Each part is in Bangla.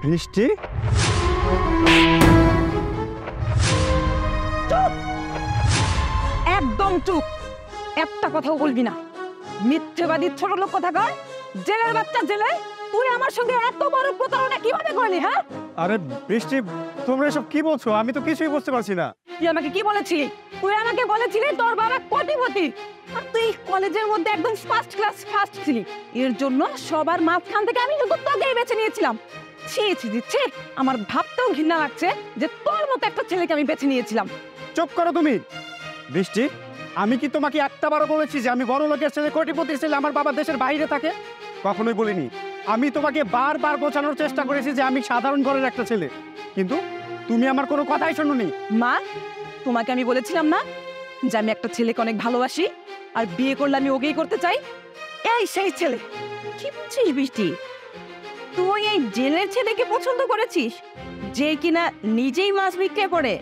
বৃষ্টি, চুপ, একদম চুপ, একটা কথাও বলবি না। মিথ্যেবাদী ছোট লোক কোথাকার, জেলের বাচ্চা জেলে। তুই আমার সঙ্গে এত বড় প্রতারণা কিভাবে করলি? হ্যাঁ, আরে বৃষ্টি, তোমরা এসব কি বলছো? আমি তো কিছুই বুঝতে পারছি না। তুই আমাকে কি বলেছিলি? তুই আমাকে বলেছিলি তোর বাবা কোটিপতি, আর তুই কলেজের মধ্যে একদম ফার্স্ট ক্লাস ফার্স্ট ছিলি। এর জন্য সবার মাঝখান থেকে আমি শুধু তোকেই বেছে নিয়েছিলাম। ছি ছি ছি, আমার ভাবতেও ঘৃণা লাগছে যে তোর মতো একটা ছেলেকে আমি বেছে নিয়েছিলাম। চুপ করো তুমি। বৃষ্টি, আমি কি তোমাকে একটাবারও বলেছি যে আমি বড় লোকের ছেলে, কোটিপতির ছেলে, আমার বাবা দেশের বাইরে থাকে? কখনোই বলিনি। আমি তোমাকে বারবার বোঝানোর চেষ্টা করেছি যে আমি সাধারণ ঘরের একটা ছেলে, কিন্তু তুমি আমার কোনো কথাই শোনোনি। মা, তোমাকে আমি বলেছিলাম না যে আমি একটা ছেলেকে অনেক ভালোবাসি, আর বিয়ে করলে আমি ওকেই করতে চাই? এই সেই ছেলে। কি বলছিস বৃষ্টি? তুই এই জেলের ছেলেকে পছন্দ করেছিস, যে কিনা নিজেই মাছ বিক্রি করে?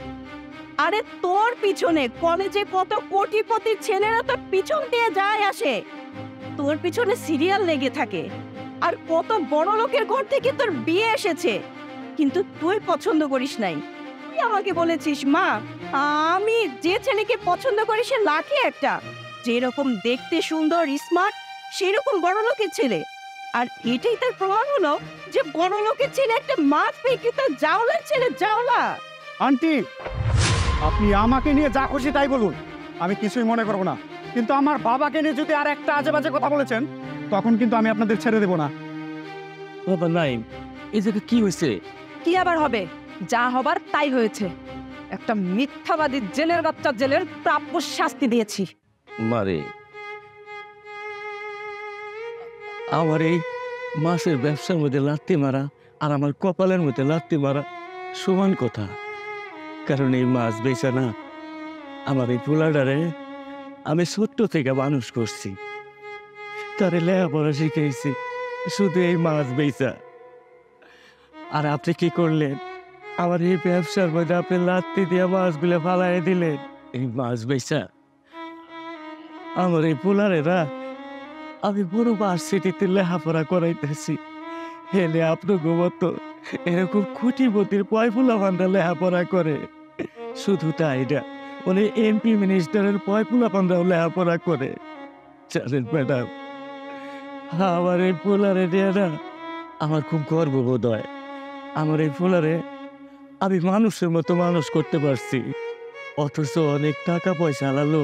আরে তোর পিছনে কলেজে কত কোটিপতির ছেলেরা তোর পিছন দিয়ে যায় আসে, তোর পিছনে সিরিয়াল লেগে থাকে, আর কত বড় লোকের ঘর থেকে তোর বিয়ে এসেছে, কিন্তু তুই পছন্দ করিস নাই। তুই আমাকে বলেছিস, মা আমি যে ছেলেকে পছন্দ করি সে লাকি একটা, যেরকম দেখতে সুন্দর স্মার্ট সেরকম বড় লোকের ছেলে। আর এটাই তার প্রমাণ হলো যে বড় লোকের ছেলে একটা মাছ বিক্রেতা, জাওলার ছেলে, জাওলা। আন্টি, আপনি আমাকে নিয়ে যা খুশি তাই বলুন, আমি কিছুই মনে করবো না, কিন্তু আমার বাবাকে নিয়ে যদি আর একটা আজে বাজে কথা বলেছেন, তখন কিন্তু আমি আপনাদের ছেড়ে দেবো না। বাবা নাইম, এই জায়গায় কি হয়েছে? কি আবার হবে? যা হবার তাই হয়েছে। একটা মিথ্যাবাদী জেলের বাচ্চা জেলের প্রাপ্য শাস্তি দিয়েছি। মারে, আমার এই মাছের ব্যবসার মধ্যে লাত্তি মারা আর আমার কপালের মধ্যে লাত্তি মারা সমান কথা। কারণ এই মাছ বেচা না, আমার এই পোলাডারে আমি ছোট্ট থেকে মানুষ করছি, তারে লেখাপড়া শিখেছি শুধু এই মাছ বেচা। আর আপনি কি করলেন? আমার এই ব্যবসার মধ্যে আপনি লাত্তি দিয়ে মাছগুলো ফালাই দিলেন। এই মাছ বেচা আমার এই পোলারেরা আমি বড় ভার্সিটিতে লেখাপড়া করাইতেছি, হেলে আপনার মতো এরকম খুঁটিপতির পয়ফুলা পান্ডা লেখাপড়া করে। শুধু তাই না, উনি এমপি মিনিস্টারের পয়ফুলা পান্ডাও লেখাপড়া করে। জানেন ম্যাডাম, আমার এই পোলারে নিয়ে না আমার খুব গর্ববোধ হয়। আমার এই পোলারে আমি মানুষের মতো মানুষ করতে পারছি, অথচ অনেক টাকা পয়সা আলালো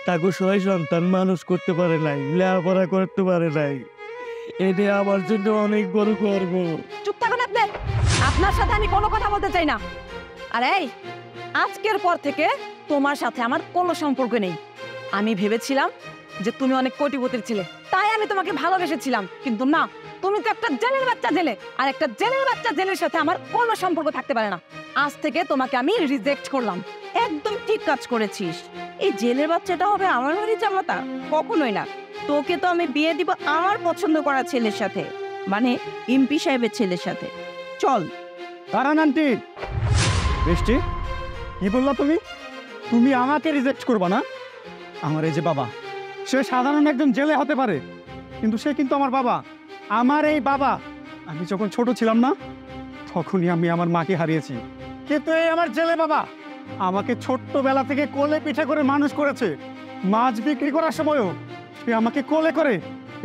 তাকে 6 সন্তান মানুষ করতে পারে নাই, লেখাপড়া করতে পারে নাই। এটা আমার জন্য অনেক বড় গর্ব। চুপ থাকুন আপনি, আপনার সাথে আমি কোনো কথা বলতে চাই না। আর এই, আজকের পর থেকে তোমার সাথে আমার কোনো সম্পর্ক নেই। আমি ভেবেছিলাম যে তুমি অনেক কোটিপতির ছেলে, তাই আমি তোমাকে ভালোবেসেছিলাম, কিন্তু না, তুমি তো একটা জেলের বাচ্চা জেলে, আর একটা জেলের বাচ্চা জেলের সাথে আমার কোনো সম্পর্ক থাকতে পারে না। আজ থেকে তোমাকে আমি রিজেক্ট করলাম। একদম ঠিক কাজ করেছিস। এই জেলের বাচ্চাটা হবে আমার বাড়ির জামাতা? কখনোই না। তোকে তো আমি বিয়ে দিব আমার পছন্দ করা ছেলের সাথে, মানে এমপি সাহেবের ছেলের সাথে। চল। দাঁড়ান আন্টি। বৃষ্টি, কি বললা তুমি? তুমি আমাকে রিজেক্ট করবা না? আমার এই যে বাবা, সে সাধারণ একজন জেলে হতে পারে, কিন্তু সে কিন্তু আমার বাবা। আমার এই বাবা, আমি যখন ছোট ছিলাম না, তখনই আমি আমার মাকে হারিয়েছি, কিন্তু এই আমার জেলে বাবা আমাকে ছোট্টবেলা থেকে কোলে পিঠে করে মানুষ করেছে। মাছ বিক্রি করার সময়ও সে আমাকে কোলে করে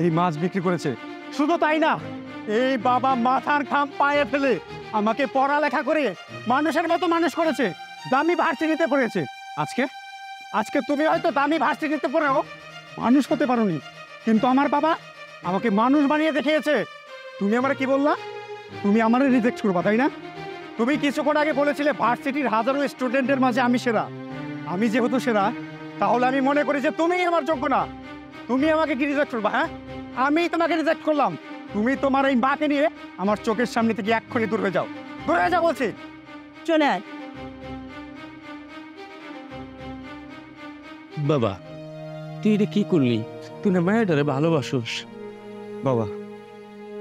এই মাছ বিক্রি করেছে। শুধু তাই না, এই বাবা মাথার ঘাম পায়ে ফেলে আমাকে পড়ালেখা করে মানুষের মতো মানুষ করেছে, দামি ভার্সিটিতে পড়েছে। আজকে আজকে তুমি হয়তো দামি ভার্সিটিতে পড়েও মানুষ হতে পারোনি, কিন্তু আমার বাবা আমাকে মানুষ বানিয়ে দেখিয়েছে। তুমি আমার কি বললা? তুমি আমারে রিজেক্ট করবা, তাই না? তুমি কিছুক্ষণ আগে বলেছিলে ভার্সিটির হাজারো স্টুডেন্টের মাঝে আমি সেরা। আমি যেহেতু সেরা, তাহলে আমি মনে করি যে তুমি আমার যোগ্য না। তুমি আমাকে কি রিজেক্ট করবা? হ্যাঁ, আমি তোমাকে রিজেক্ট করলাম। তুমি তোমার এই মাকে নিয়ে আমার চোখের সামনে থেকে এক্ষুনি দূর হয়ে যাও, দূর হয়ে যাও বলছি। চলে আয়। বাবা, তুই এটা কি করলি? তুই না মায়েরারে ভালোবাসোস। বাবা,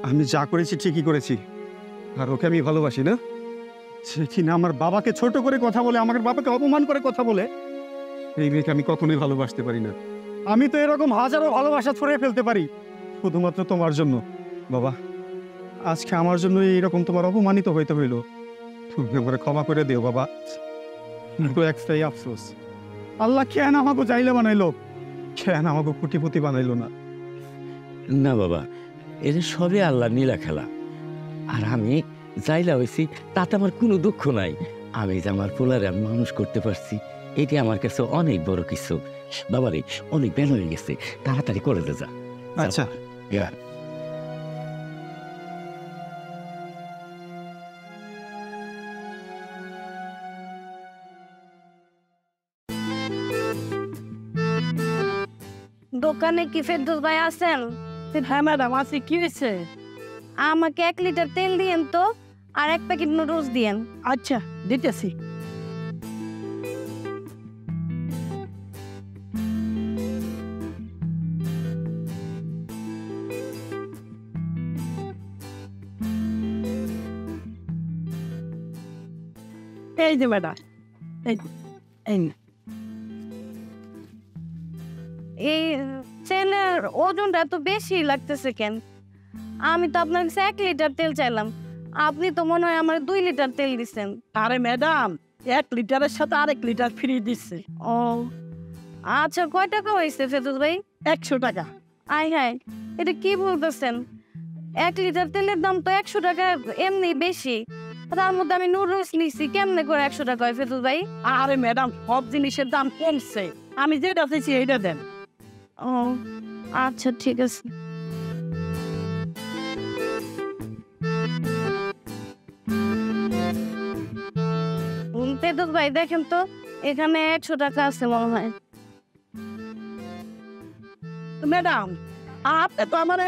আমি যা করেছি ঠিকই করেছি, আর ওকে আমি ভালোবাসি না। সে কিনা আমার বাবাকে ছোট করে কথা বলে, আমার বাবাকে অপমান করে কথা বলে, এই মেয়েকে আমি কখনোই ভালোবাসতে পারি না। আমি তো এরকম হাজারো ভালোবাসা ছড়িয়ে ফেলতে পারি শুধুমাত্র তোমার জন্য। বাবা, আজকে আমার জন্য এইরকম তোমার অপমানিত হইতে হইল। তুমি আমার ক্ষমা করে দিও বাবা, কিন্তু একটাই আফসোস, আল্লাহ কেন আমাকে যাইলে বানাইলো, কেন আমাকে কোটিপতি বানাইলো না? না বাবা, এটা সবই আল্লাহ নীলা খেলা। আর আমি যাইলা হয়েছি তাতে আমার কোনো দুঃখ নাই। আমি যে আমার পোলারে আমি মানুষ করতে পারছি, এটি আমার কাছে অনেক বড় কিছু। বাবারে অনেক বেলা হয়ে গেছে, তাড়াতাড়ি করে দে যা। আচ্ছা Yeah. দোকানে কি ফেরদৌস ভাই আছেন? হ্যাঁ ম্যাডাম, আছে। কি হয়েছে? আমাকে 1 লিটার তেল দিয়েন তো, আর 1 প্যাকেট নুডলস দিয়েন। আচ্ছা, দিতেছি। এই যে ম্যাডাম, এই এই এই তেলের ওজনটা এত বেশি লাগতেছে কেন? আমি তো আপনার কাছে 1 লিটার তেল চাইলাম, আপনি তো মনে হয় আমার 2 লিটার তেল দিচ্ছেন। আরে ম্যাডাম, 1 লিটারের সাথে আরেক লিটার ফ্রি দিচ্ছে। ও আচ্ছা, কয় টাকা হয়েছে ফেরদৌস ভাই? 100 টাকা। আয় হায়, এটা কি বলতেছেন? 1 লিটার তেলের দাম তো 100 টাকা এমনি বেশি, তার মধ্যে আমি নুডলস নিছি, কেমনে করে 100 টাকা হয় ফেরদৌস ভাই? আরে ম্যাডাম, সব জিনিসের দাম কমছে, আমি যেটা চাইছি এইটা দেন। ও আচ্ছা, ঠিক আছে। ফেরদৌস ভাই দেখেন তো, এখানে 100 টাকা আছে মনে হয়। ম্যাডাম, আপনি তো আমার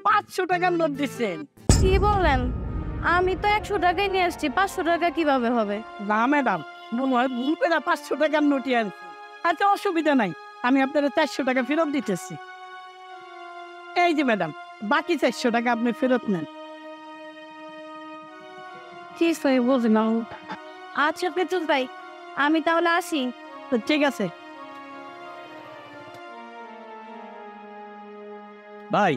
500 টাকার নোট দিচ্ছেন। কি বলেন? আমি তো 100 টাকাই নিয়ে আসছি, 500 টাকা কিভাবে হবে? না ম্যাডাম, মনে হয় ভুল করে 500 টাকার নোটই আনছি। আচ্ছা, অসুবিধা নাই, আমি আপনার 400 টাকা ফেরত দিতেছি। এই যে ম্যাডাম, বাকি 400 টাকা আপনি ফেরত নেন। ঠিক আছে, বুঝলাম। আচ্ছা ফেরদৌস ভাই, আমি তাহলে আসি। তো ঠিক আছে। ভাই,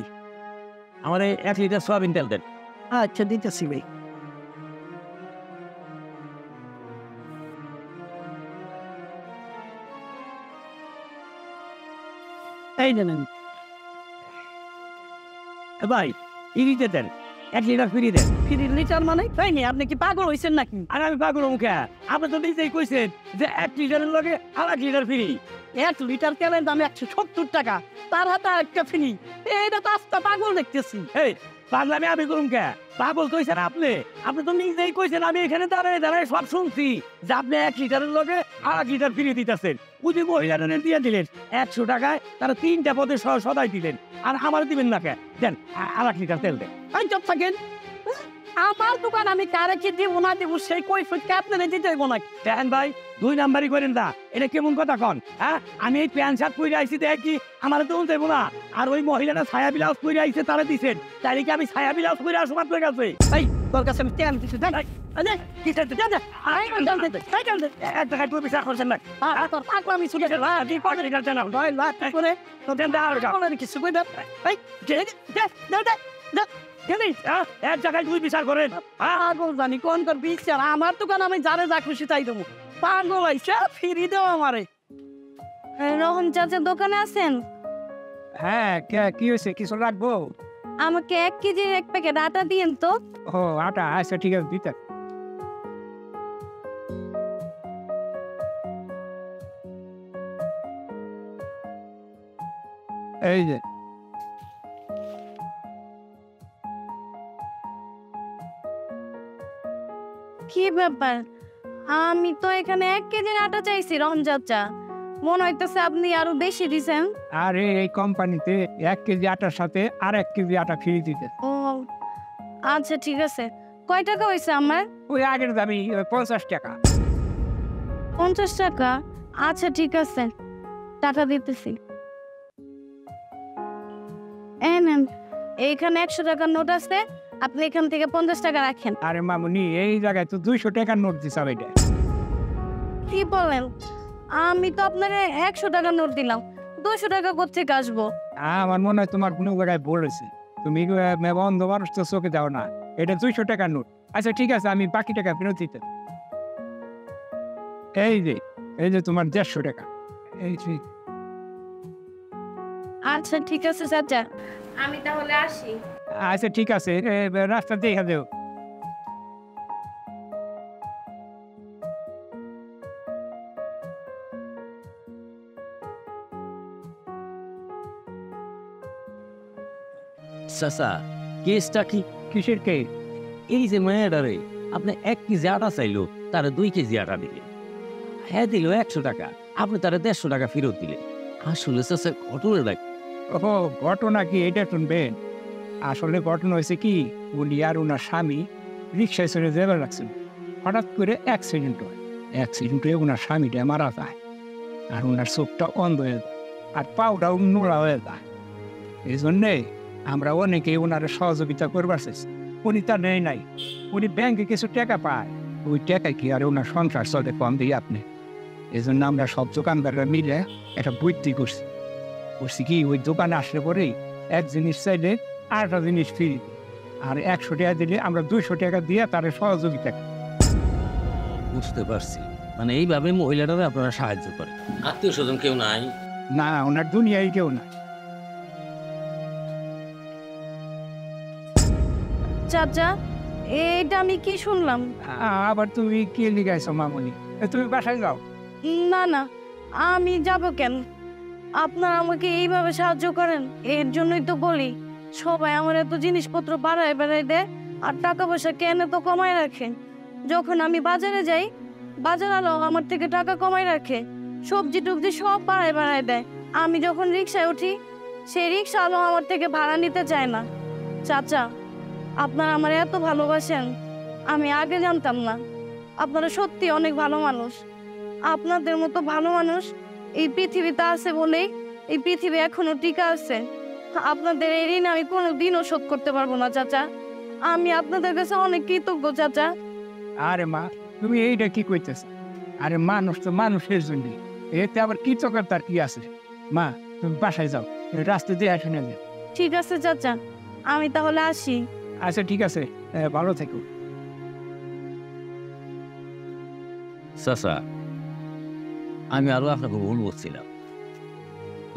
আমার 1 লিটার সয়াবিন তেল দেন। আচ্ছা, দিতেছি ভাই। এই দেন। ভাই, ইরিতে দেন, 1 লিটার ফ্রি দেন। ফ্রি লিটার মানে? তাই নি, আপনি কি পাগল হয়েছেন নাকি? আর আমি পাগল মুখে, আপনি তো নিজেই কইছেন যে 1 লিটারের লগে আর 1 লিটার ফ্রি। 1 লিটার তেলের দাম 170 টাকা, তার হাতে আরেকটা ফ্রি। এইটা তো আস্তা পাগল দেখতেছি। এই পাগলামি আমি করুম কে? পাগল কইছেন আপনি? আপনি তো নিজেই কইছেন, আমি এখানে দাঁড়ায় দাঁড়ায় সব শুনছি যে আপনি 1 লিটারের লগে আর 1 লিটার ফ্রি দিতেছেন। বুঝি মহিলাদের দিয়ে দিলেন 100 টাকায়, তারা 3টা পদে সদাই দিলেন, আর আমার দিবেন না কে? দেন আর 1 লিটার তেল দেন। এই চুপ থাকেন। আমার দোকান, আমি কারে কি দিব না দিব সেই কৈফিয়তকে আপনারা দিতে হইব নাকি? দেখেন ভাই, 2 নাম্বারই করেন না, এটা কেমন কথা কন? হ্যাঁ, আমি এই প্যান্ট শার্ট পরে আইছি দেখি আমার তো দেবো না, আর ওই মহিলাটা ছায়া ব্লাউজ পরে আইছে তারা দিছেন, তাই কি আমি ছায়া ব্লাউজ পরে আসবো আপনার কাছে? এই তোর কাছে আমি তেল দিচ্ছি, দেন। আরে কি চাইতে? দেন, দেন। আরে দেন, দেন, দেন। এই দেন, দেন। এক টাকায় তুই বিচার করছেন না? আর তোর পাগলামি ছুটে গেল। হ্যাঁ, তুই 5 লিটার দেন। নয় লাখ করে তো দেন, দাও আমাদের কিছু কই দেন। এই দে দে দে দে দে। কেন এক জায়গায় তুই বিচার করেন? পাগল জানি কোন তোর বিচার, আমার দোকান আমি যারে যা খুশি তাই দেবো। পাগল আইসা ফিরি দেও আমারে। রোহন চাচার দোকানে আছেন? হ্যাঁ, কি হয়েছে? কিছু লাগবো? আমাকে 1 কেজির 1 প্যাকেট আটা দিয়েন তো। ও আটা, আচ্ছা ঠিক আছে, দিতে। এই যে কি ব্যাপার? আমি তো এখানে 1 কেজির আটা চাইছি রোহন চাচা, মনে হইতেছে আপনি আরো বেশি দিছেন। আরে এই কোম্পানিতে 1 কেজি আটার সাথে আর 1 কেজি আটা ফ্রি দিতে। ও আচ্ছা, ঠিক আছে। কয় টাকা হয়েছে আমার? ওই আগের দামি 50 টাকা। 50 টাকা? আচ্ছা ঠিক আছে, টাকা দিতেছি। এই নেন, এইখানে 100 টাকার নোট আছে, আপনি এখান থেকে 50 টাকা রাখেন। আরে মামুনি, এই জায়গায় তো 200 টাকার নোট দিছে এটা। কি বলেন? আমি তো আপনাকে 100 টাকার নোট দিলাম, 200 টাকা কোত্থেকে আসবো? আমার মনে হয় তোমার কোনো জায়গায় বলেছে, তুমি বন্ধ মানুষ তো চোখে যাও না। এটা 200 টাকার নোট। আচ্ছা ঠিক আছে, আমি বাকি টাকা ফেরত দিতে। এই যে তোমার 150 টাকা। এই যে আচ্ছা ঠিক আছে চাচা, আমি তাহলে আসি। আচ্ছা ঠিক আছে, রাস্তা দেখা দেও। চাচা কেসটা কি? কিসের কে? এই যে মেয়েটারে আপনি 1 কেজি আটা চাইলো, তারা 2 কেজি আটা দিলেন। হ্যাঁ দিল 100 টাকা, আপনি তারা 150 টাকা ফেরত দিলেন। আসলে চাচা ঘটনাটা কি? ও ঘটনা কি এটা শুনবেন? আসলে ঘটনা হয়েছে কি, উনি আর ওনার স্বামী রিক্সায় চড়ে যাবার লাগছিল। হঠাৎ করে অ্যাক্সিডেন্ট হয়। অ্যাক্সিডেন্টে ওনার স্বামীটা মারা যায়, আর ওনার চোখটা অন্ধ হয়ে যায়, আর পাউটাও নোড়া হয়ে যায়। এই জন্যে আমরা অনেকেই ওনার সহযোগিতা করবার চেয়েছি। উনি তা নেই নাই, উনি ব্যাংকে কিছু টাকা পায়, ওই টাকা কি আর ওনার সংসার চলে কম দিই আপনি? এই জন্য আমরা সব দোকানদাররা মিলে একটা বুদ্ধি করছি। কি ওই দোকানে আসলে পরেই এক জিনিস চাইলে আরেকটা জিনিস ফ্রি, আর 100 টাকা দিলে আমরা 200 টাকা দিয়ে তার সহযোগিতা করি। বুঝতে পারছি, মানে এইভাবে মহিলাটারে আপনারা সাহায্য করেন। আত্মীয় স্বজন কেউ নাই? না, ওনার দুনিয়ায় কেউ না। চাচা, এটা আমি কি শুনলাম? আবার তুমি কে লিগাইছো মামনি? তুমি বাসায় যাও। না না, আমি যাব কেন? আপনারা আমাকে এইভাবে সাহায্য করেন, এর জন্যই তো বলি সবাই আমার এত জিনিসপত্র বাড়ায় বাড়ায় দেয়, আর টাকা পয়সা কেন তো কমায় রাখে। যখন আমি বাজারে যাই, বাজার আলো আমার থেকে টাকা কমায় রাখে, সবজি টবজি সব বাড়ায় বাড়ায় দেয়। আমি যখন রিক্সায় উঠি, সেই রিক্সা আলো আমার থেকে ভাড়া নিতে চায় না। চাচা, আপনারা আমার এত ভালোবাসেন, আমি আগে জানতাম না। আপনারা সত্যি অনেক ভালো মানুষ। আপনাদের মতো ভালো মানুষ এই পৃথিবীতে আছে বলেই এই পৃথিবী এখনো টিকে আছে। আপনাদের এই ঋণ আমি কোনোদিনও শোধ করতে পারবো না চাচা। আমি আপনাদের কাছে অনেক কৃতজ্ঞ চাচা। আরে মা, তুমি এইটা কি কইতেছ? আরে মানুষ তো মানুষের জন্য, এতে আবার কৃতজ্ঞতার কি আছে? মা তুমি বাসায় যাও, রাস্তা দিয়ে আসে না। ঠিক আছে চাচা, আমি তাহলে আসি। আচ্ছা ঠিক আছে, ভালো থেকো। চাচা, আমি আরো আপনাকে ভুল বলছিলাম।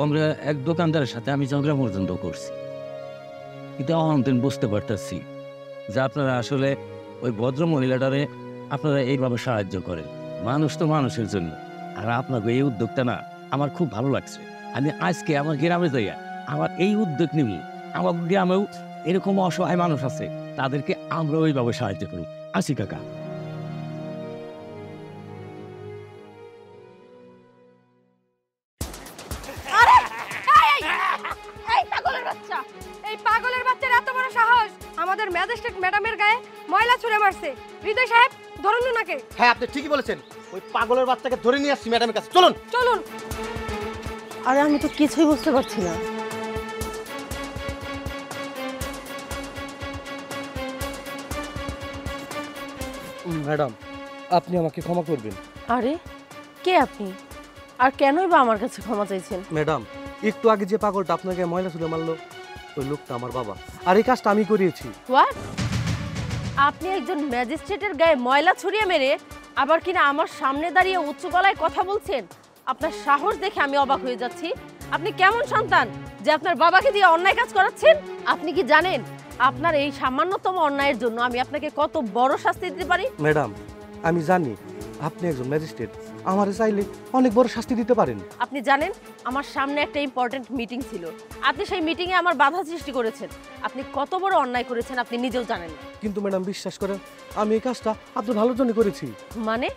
আমরা এক দোকানদারের সাথে আমি ঝগড়া পর্যন্ত করছি, কিন্তু এখন বুঝতে পারতেছি যে আপনারা আসলে ওই ভদ্র মহিলাটারে আপনারা এইভাবে সাহায্য করেন। মানুষ তো মানুষের জন্য। আর আপনাকে এই উদ্যোগটা না আমার খুব ভালো লাগছে। আমি আজকে আমার গ্রামে যাইয়া আমার এই উদ্যোগ নিব, আমার গ্রামেও এরকম অসহায় মানুষ আছে, তাদেরকে আমরা ওইভাবে সাহায্য করি। আসি কাকা। এই পাগলের বাচ্চার এত বড় সাহস আমাদের ম্যাজিস্ট্রেট ম্যাডামের গায়ে ময়লা ছুঁড়ে মারছে। হৃদয় সাহেব, ধরুন নাকে। হ্যাঁ, আপনি ঠিকই বলেছেন। ওই পাগলের বাচ্চাকে ধরে নিয়ে আসছি ম্যাডামের কাছে। চলুন চলুন। আরে আমি তো কিছুই বুঝতে পারছি না। ম্যাডাম, আপনি আমাকে ক্ষমা করবেন। আরে কে আপনি, আর কেনই বা আমার কাছে ক্ষমা চাইছেন? ম্যাডাম, একটু আগে যে পাগলটা আপনাকে ময়লা ছুঁড়ে মারলো, ওই লোকটা আমার বাবা, আর এই কাজটা আমি করিয়েছি। হোয়াট? আপনি একজন ম্যাজিস্ট্রেটের গায়ে ময়লা ছড়িয়ে মেরে আবার কিনা আমার সামনে দাঁড়িয়ে উচ্চ গলায় কথা বলছেন? আপনার সাহস দেখে আমি অবাক হয়ে যাচ্ছি। আপনি কেমন সন্তান যে আপনার বাবাকে দিয়ে অন্যায় কাজ করাচ্ছেন? আপনি কি জানেন আপনার এই সামান্যতম অন্যায়ের জন্য আমি আপনাকে কত বড় শাস্তি দিতে পারি? ম্যাডাম, আমি জানি আপনি একজন ম্যাজিস্ট্রেট, আমারে চাইলে অনেক বড় শাস্তি দিতে পারেন। আপনি জানেন আমার সামনে একটা ইম্পর্টেন্ট মিটিং ছিল, আপনি সেই মিটিংয়ে আমার বাধা সৃষ্টি করেছেন। আপনি কত বড় অন্যায় করেছেন আপনি নিজেও জানেন না। কিন্তু ম্যাডাম, বিশ্বাস করেন, আমি এই কাজটা আপনার ভালোর জন্য করেছি। মানে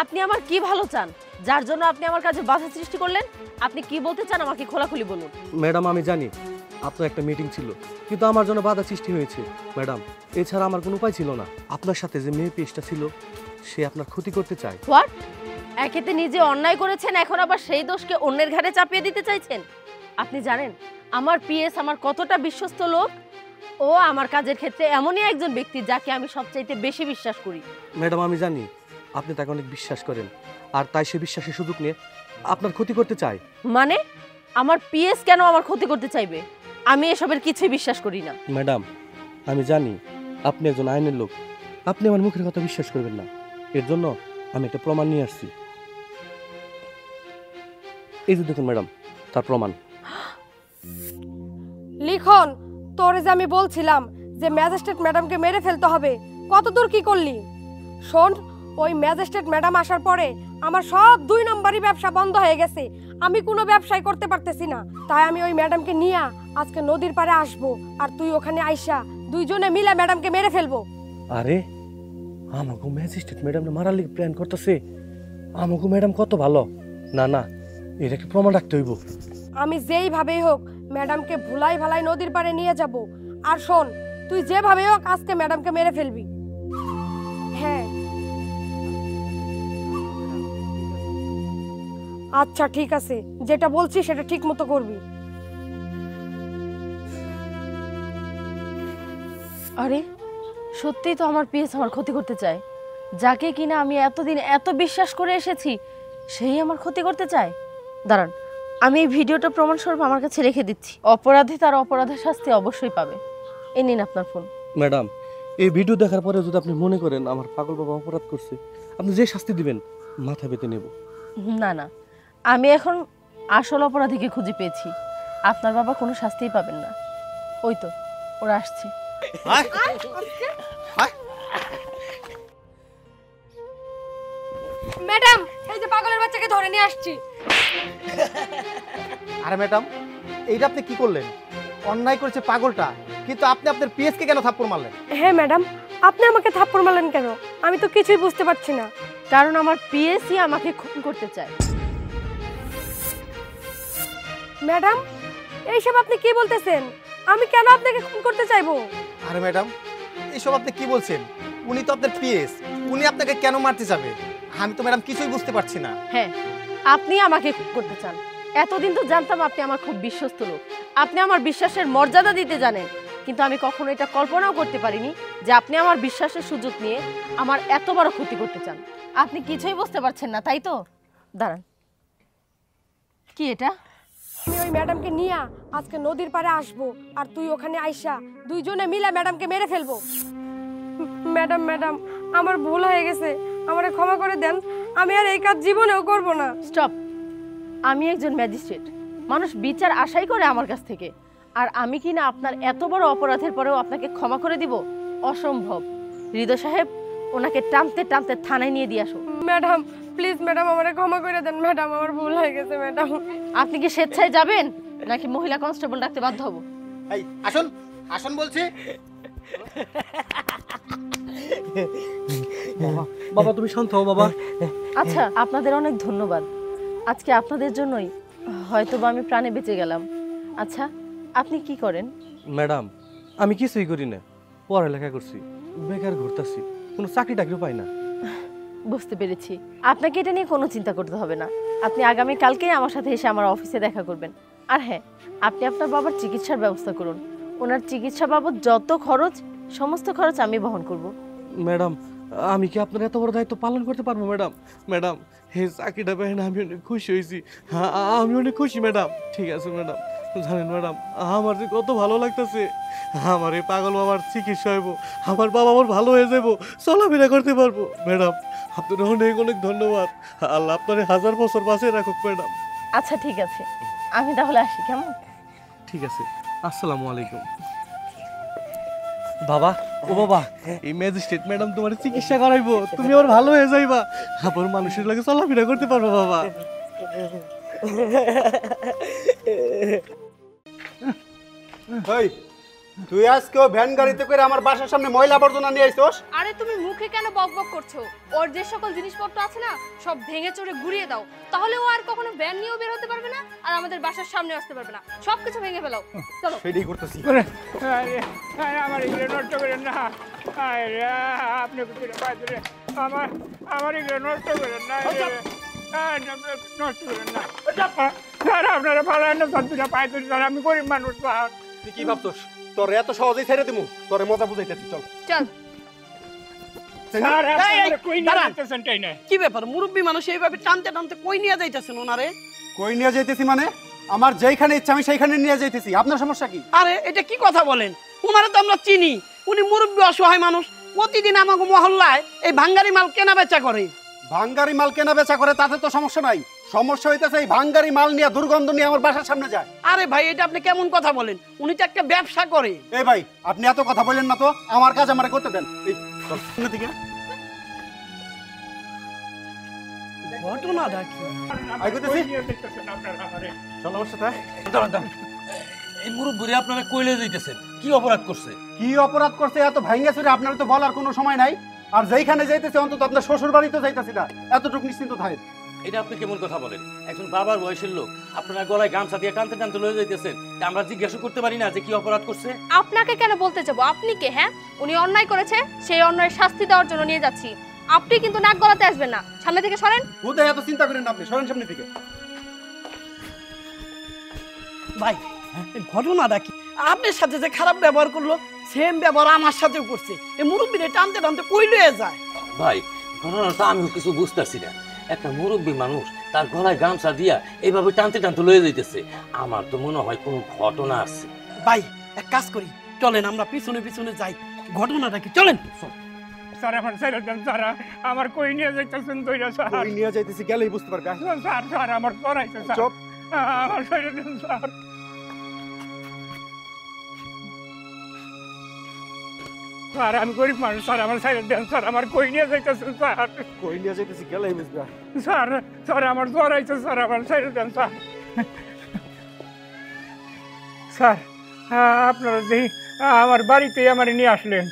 আপনি আমার কি ভালো চান যার জন্য আপনি আমার কাছে বাধা সৃষ্টি করলেন? আপনি কি বলতে চান আমাকে খোলাখুলি বলুন। ম্যাডাম, আমি জানি আপনার একটা মিটিং ছিল, কিন্তু আমার জন্য বাধা সৃষ্টি হয়েছে। ম্যাডাম, এছাড়া আমার কোনো উপায় ছিল না। আপনার সাথে যে মেয়ে পেশটা ছিল, সে আপনার ক্ষতি করতে চায়। হোয়াট? একেতে নিজে অন্যায় করেছেন, এখন আবার সেই দোষকে অন্যের ঘাড়ে চাপিয়ে দিতে চাইছেন? আপনি জানেন আমার পিএস আমার কতটা বিশ্বস্ত লোক? ও আমার কাজের ক্ষেত্রে এমনই একজন ব্যক্তি যাকে আমি সবচাইতে বেশি বিশ্বাস করি। ম্যাডাম, আমি জানি আপনি তাকে অনেক বিশ্বাস করেন, আর তাই সে বিশ্বাসের সুযোগ নিয়ে আপনার ক্ষতি করতে চায়। মানে আমার পিএস কেন আমার ক্ষতি করতে চাইবে? আমি এসবের কিছুই বিশ্বাস করি না। ম্যাডাম, আমি জানি আপনি একজন আইনের লোক, আপনি আমার মুখের কথা বিশ্বাস করবেন না। এর জন্য আমি একটা প্রমাণ নিয়ে আসছি। এই যে দেখুন ম্যাডাম, তার প্রমাণ। লিখন, তোরে যে আমি বলছিলাম যে ম্যাজিস্ট্রেট ম্যাডামকে মেরে ফেলতে হবে, কতদূর কি করলি? শোন, ওই ম্যাজিস্ট্রেট ম্যাডাম আসার পরে আমার সব 2 নম্বরই ব্যবসা বন্ধ হয়ে গেছে। আমি কোনো ব্যবসাই করতে পারতেছি না। তাই আমি ওই ম্যাডামকে নিয়ে আজকে নদীর পাড়ে আসবো, আর তুই ওখানে আইসা দুইজনে মিলে ম্যাডামকে মেরে ফেলবো। আরে আমাকে ম্যাজিস্ট্রেট ম্যাডাম মারার লিগে প্ল্যান করতেছে। আমাকে ম্যাডাম কত ভালো। না না, এটাকে প্রমাণ রাখতে হইব। আমি যেইভাবেই হোক ম্যাডামকে ভুলাই ভালাই নদীর পাড়ে নিয়ে যাব। আর শোন, তুই যেভাবেই হোক আজকে ম্যাডামকে মেরে ফেলবি। হ্যাঁ, আচ্ছা ঠিক আছে, যেটা বলছি সেটা ঠিক মতো করবি। আরে সত্যিই তো আমার পিএস আমার ক্ষতি করতে চায়। যাকে কিনা আমি এতদিন এত বিশ্বাস করে এসেছি, সেই আমার ক্ষতি করতে চায়। দাঁড়ান, আমি এই ভিডিওটা প্রমাণস্বরূপ আমার কাছে রেখে দিচ্ছি। অপরাধী তার অপরাধের শাস্তি অবশ্যই পাবে। এ নিন আপনার ফোন। ম্যাডাম, এই ভিডিও দেখার পরে যদি আপনি মনে করেন আমার পাগল বাবা অপরাধ করছে, আপনি যে শাস্তি দিবেন মাথা পেতে নেব। না না, আমি এখন আসল অপরাধীকে খুঁজে পেয়েছি। আপনার বাবা কোনো শাস্তিই পাবেন না। ওই তো ওরা আসছে। ম্যাডাম, এই যে পাগলের বাচ্চাকে ধরে নিয়ে আসছি। আরে ম্যাডাম, এইটা আপনি কি করলেন? অন্যায় করেছে পাগলটা, কিন্তু আপনি আপনার পিএসকে কেন থাপ্পড় মারলেন? হ্যাঁ ম্যাডাম, আপনি আমাকে থাপ্পড় মারলেন কেন? আমি তো কিছুই বুঝতে পারছি না। কারণ আমার পিএসই আমাকে খুন করতে চায়। ম্যাডাম, এইসব আপনি কি বলতেছেন? আমি কেন আপনাকে খুন করতে চাইবো? আরে ম্যাডাম, এসব আপনি কি বলছেন? উনি তো আপনার পিএস, উনি আপনাকে কেন মারতে যাবে? আমি তো ম্যাডাম কিছুই বুঝতে পারছি না। হ্যাঁ, আপনি আমাকে খুন করতে চান। এতদিন তো জানতাম আপনি আমার খুব বিশ্বস্ত লোক, আপনি আমার বিশ্বাসের মর্যাদা দিতে জানেন। কিন্তু আমি কখনো এটা কল্পনাও করতে পারিনি যে আপনি আমার বিশ্বাসের সুযোগ নিয়ে আমার এত বড় ক্ষতি করতে চান। আপনি কিছুই বুঝতে পারছেন না, তাই তো? দাঁড়ান, কি এটা? আমি ওই ম্যাডামকে নিয়ে আজকে নদীর পাড়ে আসবো, আর তুই ওখানে আইসা দুইজনে মিলে ম্যাডামকে মেরে ফেলবো। ম্যাডাম ম্যাডাম, আমার ভুল হয়ে গেছে, আমারে ক্ষমা করে দেন। আমি আর এই কাজ জীবনেও করব না। স্টপ। আমি একজন ম্যাজিস্ট্রেট, মানুষ বিচার আশাই করে আমার কাছ থেকে। আর আমি কি না আপনার এত বড় অপরাধের পরেও আপনাকে ক্ষমা করে দিব? অসম্ভব। হৃদয় সাহেব, ওনাকে টানতে টানতে থানায় নিয়ে দিয়ে আসো। ম্যাডাম প্লিজ ম্যাডাম, আমারে ক্ষমা করে দেন ম্যাডাম, আমার ভুল হয়ে গেছে ম্যাডাম। আপনি কি স্বেচ্ছায় যাবেন নাকি মহিলা কনস্টেবল ডাকতে বাধ্য হব? এই আসুন, আসুন বলছি। বাবা তুমি শান্ত হও বাবা। আচ্ছা, আপনাদের অনেক ধন্যবাদ। আজকে আপনাদের জন্যই হয়তোবা আমি প্রাণে বেঁচে গেলাম। আচ্ছা, আপনি কি করেন? ম্যাডাম, আমি কিছুই করি না, পড়ালেখা করছি, বেকার ঘুরতাছি, কোনো চাকরি টাকরি পাই না। বুঝতে পেরেছি। আপনাকে এটা নিয়ে কোনো চিন্তা করতে হবে না। আপনি আগামী কালকেই আমার সাথে এসে আমার অফিসে দেখা করবেন। আর হ্যাঁ, আপনি আপনার বাবার চিকিৎসার ব্যবস্থা করুন। ওনার চিকিৎসা বাবদ যত খরচ, সমস্ত খরচ আমি বহন করব। ম্যাডাম, আমি কি আপনার এত বড় দায়িত্ব পালন করতে পারবো ম্যাডাম? ম্যাডাম, এই চাকরিটা পেয়ে না আমি অনেক খুশি হয়েছি। হ্যাঁ, আমি অনেক খুশি ম্যাডাম। ঠিক আছে ম্যাডাম, জানেন ম্যাডাম, আমার যে কত ভালো লাগতেছে। আমার এই পাগল বাবার চিকিৎসা হইব, আমার বাবা আমার ভালো হয়ে যাবো, চলাফেরা করতে পারবো। ম্যাডাম, আপনার অনেক অনেক ধন্যবাদ। আল্লাহ আপনার 1000 বছর বাঁচিয়ে রাখুক ম্যাডাম। আচ্ছা ঠিক আছে, আমি তাহলে আসি, কেমন? ঠিক আছে, আসসালামু আলাইকুম। বাবা, ও বাবা, এই ম্যাজিস্ট্রেট ম্যাডাম তোমার চিকিৎসা করাইবো, তুমি আবার ভালো হয়ে যাইবা, আবার মানুষের লাগে চলাফেরা করতে পারবো বাবা। এই তুই আজকেও ভ্যান গাড়িতে করে আমার বাসার সামনে ময়লা আবর্জনা নিয়ে আইছস? আরে তুমি মুখে কেন বকবক করছো? ওর যে সকল জিনিসপত্র আছে না, সব ভেঙে চড়ে গুড়িয়ে দাও, তাহলে ও আর কখনো ভ্যান নিয়েও বের হতে পারবে না, আর আমাদের বাসার সামনে আসতে পারবে না। সবকিছু ভেঙে ফেলাও, চলো। সেটাই করতেছি। আরে আরে, আরে, আমার এগুলো নষ্ট করেন না। আরে আপনি পাই ধরে আমার আমার এগুলো নষ্ট করেন না। নষ্ট করেন না। স্যার আপনারা ভালো না, সবটা পাই ধরে, স্যার আমি গরিব মানুষ। তুই কি ভাবছস তোর এত সহজেই ছেড়ে দিমু? তোরে মজা বুঝাইতেছি, চল চল। স্যার আপনারা কই না যাইতেছেন তাই না? কি ব্যাপার, মুরব্বী মানুষ এইভাবে টানতে টানতে কই নিয়ে যাইতেছেন ওনারে? কই নিয়ে যাইতেছি মানে? আমার যেইখানে ইচ্ছা আমি সেইখানে নিয়ে যাইতেছি, আপনার সমস্যা কি? আরে এটা কি কথা বলেন? ওনারে তো আমরা চিনি, উনি মুরব্বী অসহায় মানুষ, প্রতিদিন আমাকে মহল্লায় এই ভাঙ্গারি মাল কেনা বেচা করে। ভাঙ্গারি মাল কেনা বেচা করে তাতে তো সমস্যা নাই, সমস্যা হইতেছে এই ভাঙ্গারি মাল নিয়ে দুর্গন্ধ নিয়ে আমার বাসার সামনে যায়। আরে ভাই, এটা আপনি কেমন কথা বলেন? উনি তো একটা ব্যবসা করে। এই ভাই, আপনি এত কথা বলেন না তো, আমার কাজ আমারে করতে দেন। এই চল, সামনের দিকে। ঘটনাটা কি? আই কইতেছি, আপনারা চল আমার সাথে। এই মুরব্বী আপনারা কইলে যাইতেছেন, কি অপরাধ করছে? কি অপরাধ করছে এত ভাঙ্গা চুরে আপনার তো বলার কোনো সময় নাই। আর যেইখানে যাইতেছে অন্তত আপনার শ্বশুর বাড়িতে যাইতেছি না, এতটুকু নিশ্চিন্ত থাকেন। এটা আপনি কেমন কথা বলেন? একজন বাবার বয়সের লোক আপনারা গলায় গামছা দিয়ে টানতে টানতে লয়ে যাইতেছেন, তা আমরা জিজ্ঞাসা করতে পারি না যে কি অপরাধ করছে? আপনাকে কেন বলতে যাবো? আপনি কে? হ্যাঁ, উনি অন্যায় করেছে, সেই অন্যায়ের শাস্তি দেওয়ার জন্য নিয়ে যাচ্ছি। আপনি কিন্তু নাক গলাতে আসবেন না, সামনে থেকে সরেন। হুদায় এত চিন্তা করেন না আপনি, সরেন সামনে থেকে। ভাই, এই ঘটনাটা কি? আপনার সাথে যে খারাপ ব্যবহার করলো, সেম ব্যবহার আমার সাথেও করছে। এই মুরব্বীরে টানতে টানতে কই লয়ে যায়। ভাই, ঘটনাটা আমিও কিছু বুঝতেছি না। একটা মুরব্বী মানুষ তার গলায় গামছা দিয়া এইভাবে টানতে টানতে লয়ে যাইতেছে, আমার তো মনে হয় কোনো ঘটনা আছে। ভাই, এক কাজ করি, চলেন আমরা পিছনে পিছনে যাই। ঘটনাটা কি? চলেন। স্যার আমার ছেড়ে দেন স্যার, আমার কই নিয়ে যাইতেছেন দইরা স্যার। ওই নিয়ে যাইতেছি, গেলেই বুঝতে পারবে। স্যার স্যার আমার পড়াইছে স্যার, চুপ। আমার ছেড়ে দেন স্যার। স্যার আমি গরিব মানুষ স্যার, আমার ছেড়ে দেন স্যার, আমার কই নিয়ে যাইতেছেন স্যার। কই নিয়ে যাইতেছি, গেলেই বুঝবে। স্যার স্যার আমার জ্বর আইছে স্যার, আমার ছেড়ে দেন স্যার। স্যার আপনারা দেখি আমার বাড়িতেই আমার নিয়ে আসলেন।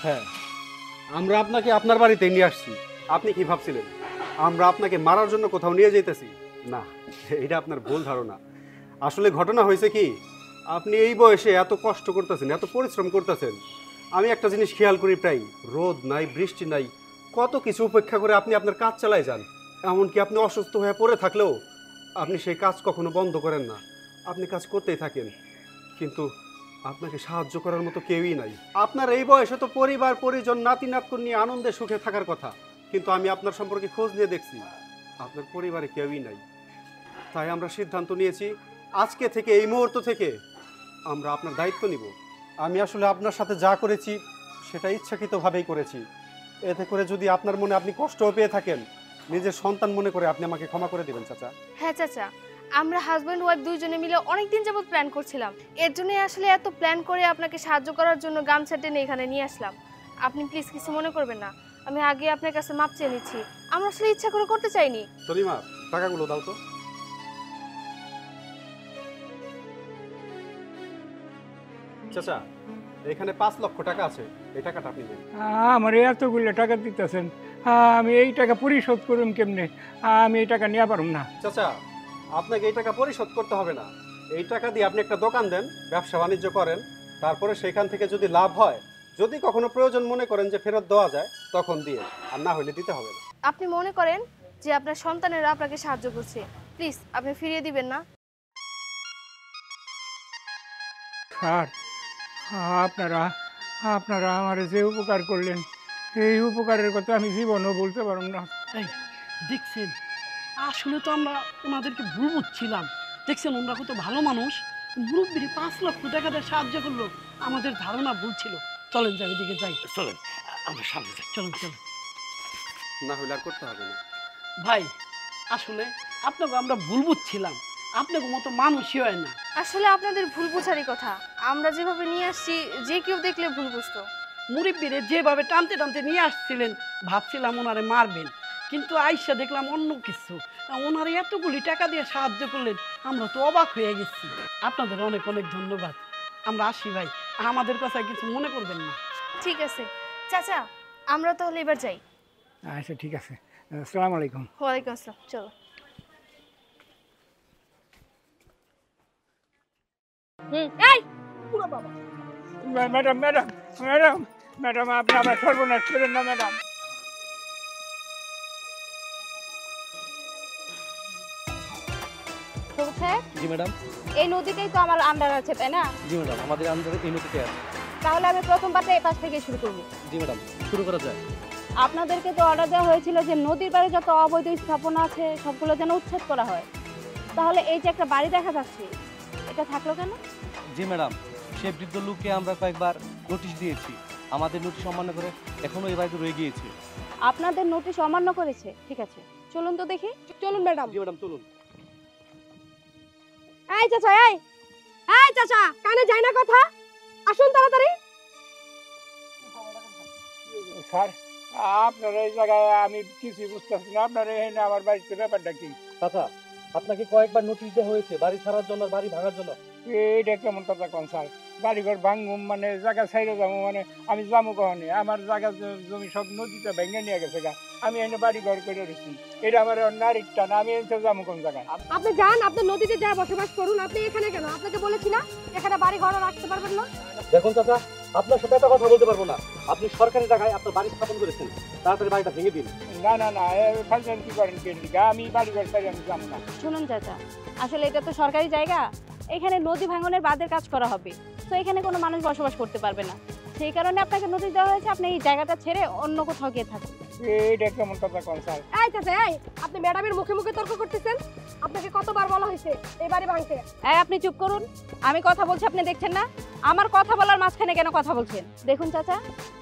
হ্যাঁ, আমরা আপনাকে আপনার বাড়িতে নিয়ে আসছি। আপনি কি ভাবছিলেন আমরা আপনাকে মারার জন্য কোথাও নিয়ে যাইতেছি? না, এটা আপনার ভুল ধারণা। আসলে ঘটনা হয়েছে কি, আপনি এই বয়সে এত কষ্ট করতেছেন, এত পরিশ্রম করতেছেন। আমি একটা জিনিস খেয়াল করি, প্রায় রোদ নাই, বৃষ্টি নাই, কত কিছু উপেক্ষা করে আপনি আপনার কাজ চালায় যান। এমনকি আপনি অসুস্থ হয়ে পড়ে থাকলেও আপনি সেই কাজ কখনো বন্ধ করেন না, আপনি কাজ করতেই থাকেন। কিন্তু আপনাকে সাহায্য করার মতো কেউই নাই। আপনার এই বয়সে তো পরিবার পরিজন নাতি নাতকুন নিয়ে আনন্দে সুখে থাকার কথা, কিন্তু আমি আপনার সম্পর্কে খোঁজ নিয়ে দেখছি আপনার পরিবারে কেউই নাই। তাই আমরা সিদ্ধান্ত নিয়েছি, আজকে থেকে, এই মুহূর্ত থেকে আমরা আপনার দায়িত্ব নিব। আমি আসলে আপনার সাথে যা করেছি সেটা ইচ্ছাকৃতভাবেই করেছি। এতে করে যদি আপনার মনে আপনি কষ্টও পেয়ে থাকেন, নিজের সন্তান মনে করে আপনি আমাকে ক্ষমা করে দেবেন চাচা। হ্যাঁ চাচা, আমরা হাজব্যান্ড ওয়াইফ দুইজনে মিলে অনেক দিন যাবত প্ল্যান করছিলাম। এর জন্য আসলে এত প্ল্যান করে আপনাকে সাহায্য করার জন্য গামছা টেনে এখানে নিয়ে আসলাম। আপনি প্লিজ কিছু মনে করবেন না, আমি আগে আপনার কাছে মাপ চেয়ে নিচ্ছি। আমরা আসলে ইচ্ছা করে করতে চাইনি। তনিমা, টাকাগুলো দাও তো। চাচা, এখানে 5 লক্ষ টাকা আছে, এই টাকাটা আপনি নেন। আমার এতগুলো টাকা দিতেছেন, আমি এই টাকা পরিশোধ করুন কেমনে? আমি এই টাকা নিয়ে পারুম না। চাচা, আপনাকে এই টাকা পরিশোধ করতে হবে না। এই টাকা দিয়ে আপনি একটা দোকান দেন, ব্যবসা বাণিজ্য করেন, তারপরে সেখান থেকে যদি লাভ হয়, যদি কখনো প্রয়োজন মনে করেন যে ফেরত দেওয়া যায়, তখন দিয়ে, আর না হলে দিতে হবে না। আপনি মনে করেন যে আপনার সন্তানেরা আপনাকে সাহায্য করছে, প্লিজ আপনি ফিরিয়ে দিবেন না। স্যার আপনারা আপনারা আমার যে উপকার করলেন, এই উপকারের কথা আমি জীবনও বলতে পারব না। এই দেখছেন, আসলে তো আমরা ওনাদেরকে ভুল বুঝছিলাম। দেখছেন, ওনারা কত ভালো মানুষ। মুরব্বীর 5 লক্ষ টাকা দিয়ে সাহায্য করলো, আমাদের ধারণা ভুল ছিল। চলেন যাই, ওইদিকে যাই। চলেন আমরা সামনে যাই। চলেন চলেন। না হলে আর করতে হবে না। ভাই, আসলে আপনাকে আমরা ভুল বুঝছিলাম, আপনাকে মতো মানুষই হয় না। আসলে আপনাদের ভুল বোঝারই কথা, আমরা যেভাবে নিয়ে আসছি যে কেউ দেখলে ভুল বুঝতো। মুরব্বীরে যেভাবে টানতে টানতে নিয়ে আসছিলেন, ভাবছিলাম ওনারে মারবেন, কিন্তু আইসা দেখলাম অন্য কিছু। ওনারে এতগুলি টাকা দিয়ে সাহায্য করলেন, আমরা তো অবাক হয়ে গেছি। আপনাদের অনেক অনেক ধন্যবাদ। আমরা আসি ভাই, আমাদের কথা কিছু মনে করবেন না। ঠিক আছে চাচা, আমরা তাহলে এবার যাই। আচ্ছা ঠিক আছে, আসসালামু আলাইকুম। ওয়ালাইকুম আসসালাম, চলো। এই ম্যাডাম ম্যাডাম ম্যাডাম ম্যাডাম, আপনি আমার সর্বনাশ করেন না ম্যাডাম। জি ম্যাডাম। এই নদীটাই তো আমার আন্ডার আছে, তাই না? জি ম্যাডাম, আমাদের আন্ডারে এই নদীতে আছে। তাহলে আমি প্রথমবারটা এই পাশ থেকে শুরু করব। জি ম্যাডাম, শুরু করা যায়। আপনাদেরকে তো অর্ডার দেওয়া হয়েছিল যে নদীর পাড়ে যত অবৈধ স্থাপনা আছে সবগুলো যেন উচ্ছেদ করা হয়। তাহলে এই যে একটা বাড়ি দেখা যাচ্ছে, এটা থাকলো কেন? জি ম্যাডাম, সেই বৃদ্ধ লোককে আমরা কয়েকবার নোটিশ দিয়েছি, আমাদের নোটিশ অমান্য করে এখনো এই বাড়িতে রয়ে গিয়েছে। আপনাদের নোটিশ অমান্য করেছে? ঠিক আছে, চলুন তো দেখি। চলুন ম্যাডাম। জি ম্যাডাম চলুন। এই চাচা, এই চাচা, কানে যায় না কথা? আসুন তাড়াতাড়ি। স্যার, আপনার এই জায়গায় আমি কিছুই বুঝতেছি না। আপনার এখানে আমার বাড়িতে ব্যাপারটা কি? চাচা, আপনাকে কয়েকবার নোটিশ দেওয়া হয়েছে বাড়ি ছাড়ার জন্য, বাড়ি ভাঙার জন্য। এইটা কেমন কথা কোন স্যার? বাড়িঘর ভাঙুম মানে জায়গা ছাইড়ে যাবো মানে আমি যাবো কখনই? আমার জায়গা জমি সব নদীতে ভেঙে নিয়ে গেছে গা। আমি এনে বাড়িঘর করে রয়েছি, এটা আমার নারীর টান। আমি এনে যাবো কোন জায়গায়? আপনি যান, আপনি নদীতে যা বসবাস করুন। আপনি এখানে কেন? আপনাকে বলেছি না এখানে বাড়ি ঘর রাখতে পারবেন না। দেখুন চাচা, আপনার সাথে একটা কথা বলতে পারবো না। আপনি সরকারি জায়গায় আপনার বাড়ি স্থাপন করেছেন, তাড়াতাড়ি বাড়িটা ভেঙে দিন। না না না, ফাইজলামি কি করেন কেন্দ্রিকা? আমি বাড়িঘর ছাড়ি আমি যাবো না। শুনুন চাচা, আসলে এটা তো সরকারি জায়গা, এখানে নদী ভাঙনের বাঁধের কাজ করা হবে, তো এখানে কোনো মানুষ বসবাস করতে পারবে না। সেই কারণে আপনাকে নোটিশ দেওয়া হয়েছে, আপনি এই জায়গাটা ছেড়ে অন্য কোথাও গিয়ে থাকুন। এইটা কেমন কথা কোন স্যার? এই চাচা, আপনি ম্যাডামের মুখে মুখে তর্ক করতেছেন। আপনাকে কতবার বলা হয়েছে এই বাড়ি ভাঙতে? আপনি চুপ করুন, আমি কথা বলছি, আপনি দেখছেন না? আমার কথা বলার মাঝখানে কেন কথা বলছেন? দেখুন চাচা,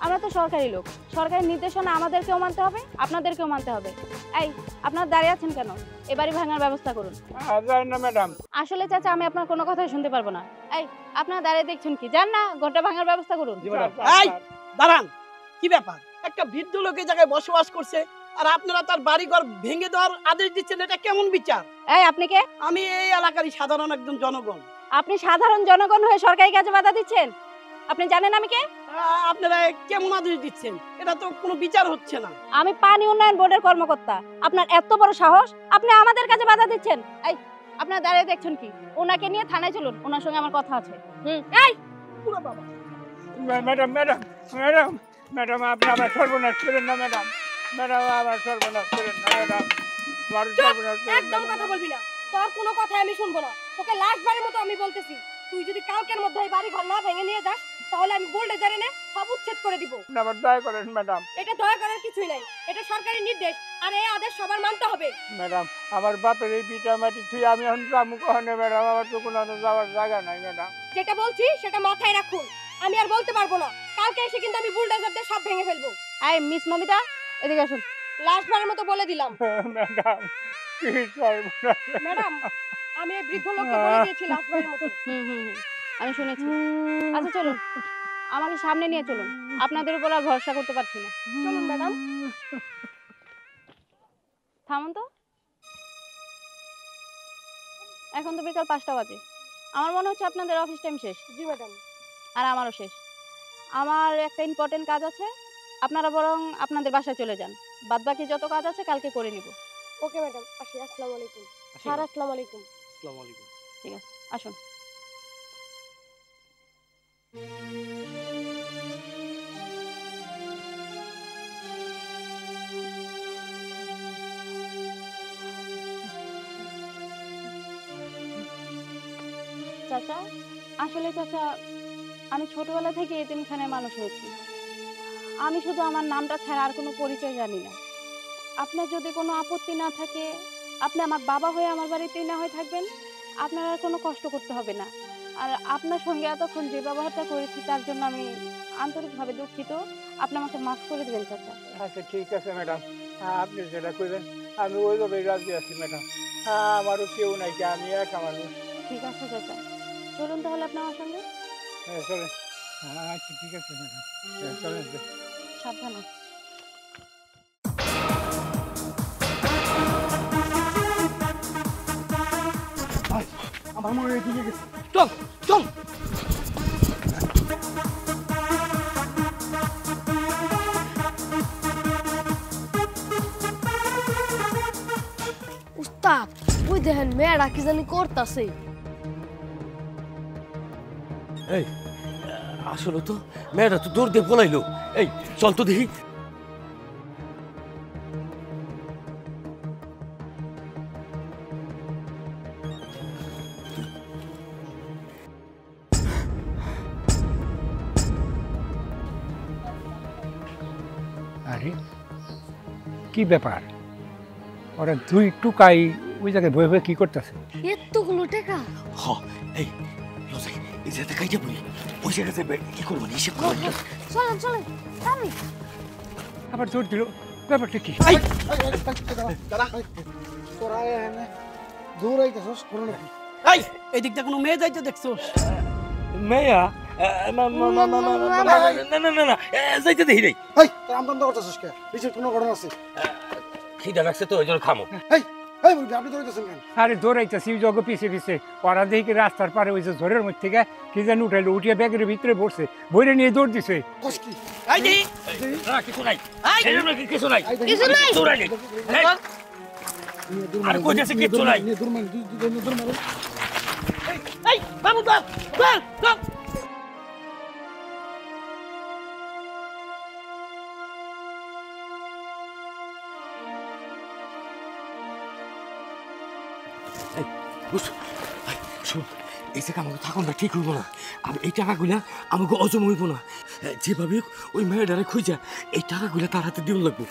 আমরা তো সরকারি লোক, সরকারি নির্দেশনা আমাদেরকেও মানতে হবে, আপনাদেরকেও মানতে হবে। এই, আপনারা দাঁড়িয়ে আছেন কেন? এ বাড়ি ভাঙার ব্যবস্থা করুন। জানি না ম্যাডাম। আসলে চাচা, আমি আপনার কোনো কথাই শুনতে পারবো না। এই, আপনারা দাঁড়িয়ে দেখছেন কি? যান না, ঘরটা ভাঙার ব্যবস্থা করুন। এই দাঁড়ান, কি ব্যাপার? একটা বৃদ্ধ লোকের জায়গায় বসবাস করছে আর আপনারা তার বাড়িঘর ভেঙে দেওয়ার আদেশ দিচ্ছেন, এটা কেমন বিচার? এই, আপনি কে? আমি এই এলাকারই সাধারণ একজন জনগণ। আপনি সাধারণ জনগণ হয়ে সরকারি কাজে বাধা দিচ্ছেন? আপনি জানেন আমি কে? আপনারা কেমন আদেশ দিচ্ছেন? এটা তো কোনো বিচার হচ্ছে না। আমি পানি উন্নয়ন বোর্ডের কর্মকর্তা। আপনার এত বড় সাহস, আপনি আমাদের কাজে বাধা দিচ্ছেন? এই, আপনারা দাঁড়িয়ে দেখছেন কি? ওনাকে নিয়ে থানায় চলুন, ওনার সঙ্গে আমার কথা আছে। এই পুরো বাবা, ম্যাডাম ম্যাডাম ম্যাডাম ম্যাডাম, আপনি আমার সর্বনাশ করেন না ম্যাডাম। ম্যাডাম, আমার সর্বনাশ করেন না ম্যাডাম। আমার সর্বনাশ করেন না। একদম কথা বলবি না, তোর কোনো কথা আমি শুনবো না। তোকে লাস্ট বারের মতো আমি বলতেছি, তুই যদি কালকের মধ্যে এই বাড়ি ঘর না ভেঙে নিয়ে যাস, তাহলে আমি বুলডোজার এনে সব উচ্ছেদ করে দিব। আমার দয়া করেন ম্যাডাম। এটা দয়া করার কিছুই নাই, এটা সরকারি নির্দেশ, আর এই আদেশ সবার মানতে হবে। ম্যাডাম, আমার বাপের এই পিঠা মাটি তুই আমি এখন যাবো কখনো ম্যাডাম? আমার তো কোনো যাওয়ার জায়গা নাই ম্যাডাম। যেটা বলছি সেটা মাথায় রাখুন, আমি আর বলতে পারবো না। কালকে এসে কিন্তু আমি বুলডোজার দিয়ে সব ভেঙে ফেলবো। এই মিস মমিতা, এদিকে আসুন। লাস্ট বারের মতো বলে দিলাম। ম্যাডাম, কি সর্বনাশ। ম্যাডাম, আমি এই বৃদ্ধ লোককে বলে দিয়েছি লাস্ট বারের মতো। আমি শুনেছি। আচ্ছা চলুন, আমাকে সামনে নিয়ে চলুন, আপনাদের উপর আর ভরসা করতে পারছি না। চলুন ম্যাডাম। থামুন তো। এখন তো বিকাল 5টা বাজে, আমার মনে হচ্ছে আপনাদের অফিস টাইম শেষ। জি ম্যাডাম। আর আমারও শেষ। আমার একটা ইম্পর্টেন্ট কাজ আছে, আপনারা বরং আপনাদের বাসায় চলে যান, বাদবাকি যত কাজ আছে কালকে করে নিব। ওকে ম্যাডাম, আসি। আসসালামু আলাইকুম স্যার। আসসালামু আলাইকুম। আসসালামু আলাইকুম। ঠিক আছে, আসুন। চাচা, আসলে চাচা, আমি ছোটবেলা থেকে এতিমখানায় মানুষ হয়েছি। আমি শুধু আমার নামটা ছাড়া আর কোনো পরিচয় জানি না। আপনার যদি কোনো আপত্তি না থাকে, আপনি আমার বাবা হয়ে আমার বাড়িতেই না হয় থাকবেন, আপনার আর কোনো কষ্ট করতে হবে না। আর আপনার সঙ্গে এতক্ষণ যে ব্যবহারটা করেছি তার জন্য আমি আন্তরিকভাবে দুঃখিত। আপনি আমাকে মাফ করে দেবেন চাচা। আচ্ছা ঠিক আছে ম্যাডাম, আপনি যেটা করবেন আমি ওইভাবেই রাজি আছি ম্যাডাম। আমারও কেউ নাই, কি আমি একা মানুষ। ঠিক আছে চাচা, চলুন তাহলে আপনি আমার সঙ্গে। হ্যাঁ চলেন। আচ্ছা ঠিক আছে ম্যাডাম, চলেন। সাবধানে। আমার মনে হয় এদিকে গেছে। চল চল। উস্তাদ, ওই দেখেন মেয়েরা কি জানি করতেছে। এই, আসলে তো মেয়েটা তো দৌড় দিয়ে পলাইলো। এই চল তো দেখি। আরে কি ব্যাপার? ওরা দুই টুকাই ওই জায়গায় বয়ে বয়ে কি করতেছে? এতগুলো টাকা? হ, এই লজাই, এই যাতে কাইটা পড়ি ওই জায়গাতে কি করবো হিসেব করবো চলেন চলেন তাড়াতাড়ি। আবার জোর দিল, ব্যাপারটা কি? এই এদিক দিয়ে কোনো মেয়ে যাইতে দেখছো? মেয়া না না না না যাইতে দেখি নাই খিদা লাগছে তো ওই জন্য খামো। আরে দৌড়াইতেছি জগ পিছে পিছে ওরা দেখি রাস্তার পারে ওই যে ঝড়ের মধ্যে থেকে কি যেন উঠাইলো, উঠিয়ে ব্যাগের ভিতরে বসছে, বইরে নিয়ে দৌড় দিছে। এই দি কিছু নাই কিছু নাই কিছু নাই দৌড়াইলে আর কই যাচ্ছে কিছু নাই। এই বাবু ধর ধর ধর। শোন এই জায়গা আমাকে থাকুন না, ঠিক হইব না। আর এই টাকাগুলা আমাকে অজম হইব না। যেভাবে ওই মেয়েটারে খুঁজা এই টাকাগুলা তার হাতে দিন লাগবো।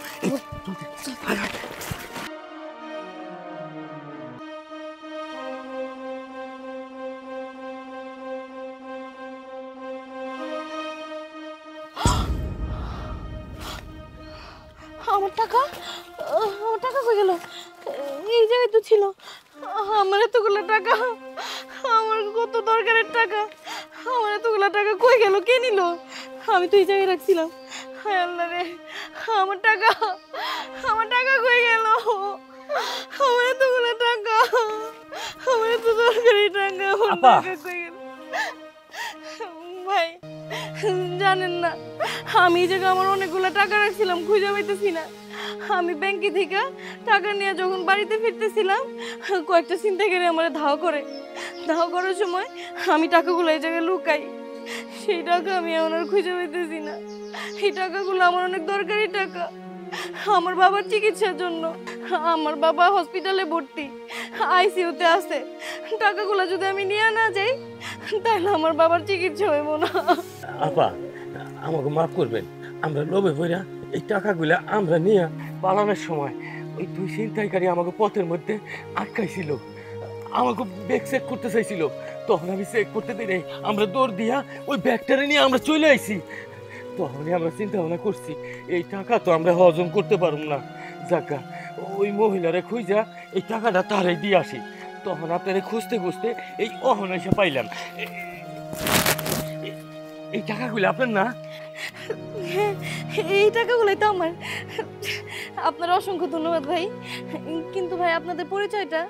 আমার টাকা কই গেল? এই জায়গায় তো ছিল। আমার এতগুলো টাকা, আমার কত দরকারের টাকা, আমার এতগুলো টাকা কই গেল? কে নিল? আমি তো এই জায়গায় রাখছিলাম। হায় আল্লাহ রে, আমার টাকা কই গেল? আমার এতগুলো টাকা, আমার এত দরকারি টাকা, আমার টাকা কই গেল? ভাই জানেন না, আমি এই জায়গায় আমার অনেকগুলো টাকা রাখছিলাম, খুঁজে পাইতেছি না। আমি ব্যাংকে থেকে টাকা নিয়ে যখন বাড়িতে ফিরতেছিলাম, কয়েকটা ছিনতাইকারী আমার ধাওয়া করার সময় আমি টাকাগুলো এই জায়গায় লুকাই। সেই টাকা আমি এখন আর খুঁজে পাইতেছি না। এই টাকাগুলো আমার অনেক দরকারি টাকা, আমার বাবার চিকিৎসার জন্য। আমার বাবা হসপিটালে ভর্তি, আইসিইউতে আছে। টাকাগুলো যদি আমি নিয়ে না যাই তাহলে আমার বাবার চিকিৎসা হইব না। আপা আমাকে মাফ করবেন, আমরা লোভে পড়া এই টাকাগুলা আমরা নিয়ে পালানোর সময় ওই দুই ছিনতাইকারী আমাকে পথের মধ্যে আটকাইছিল, আমাকে ব্যাগ চেক করতে চাইছিল। তখন আমি চেক করতে দিই নাই, আমরা দৌড় দিয়া ওই ব্যাগটারে নিয়ে আমরা চলে আইছি। তখনই আমরা চিন্তা ভাবনা করছি এই টাকা তো আমরা হজম করতে পারব না, যাকা ওই মহিলারে খুঁজা এই টাকাটা তারাই দিয়ে আসি। তখন আপনারা খুঁজতে খুঁজতে এই অহনাইসা পাইলাম। এই টাকাগুলো আপনার না? এই টাকাগুলোই তো আমার। আপনার অসংখ্য ধন্যবাদ ভাই, কিন্তু ভাই আপনাদের পরিচয়টা?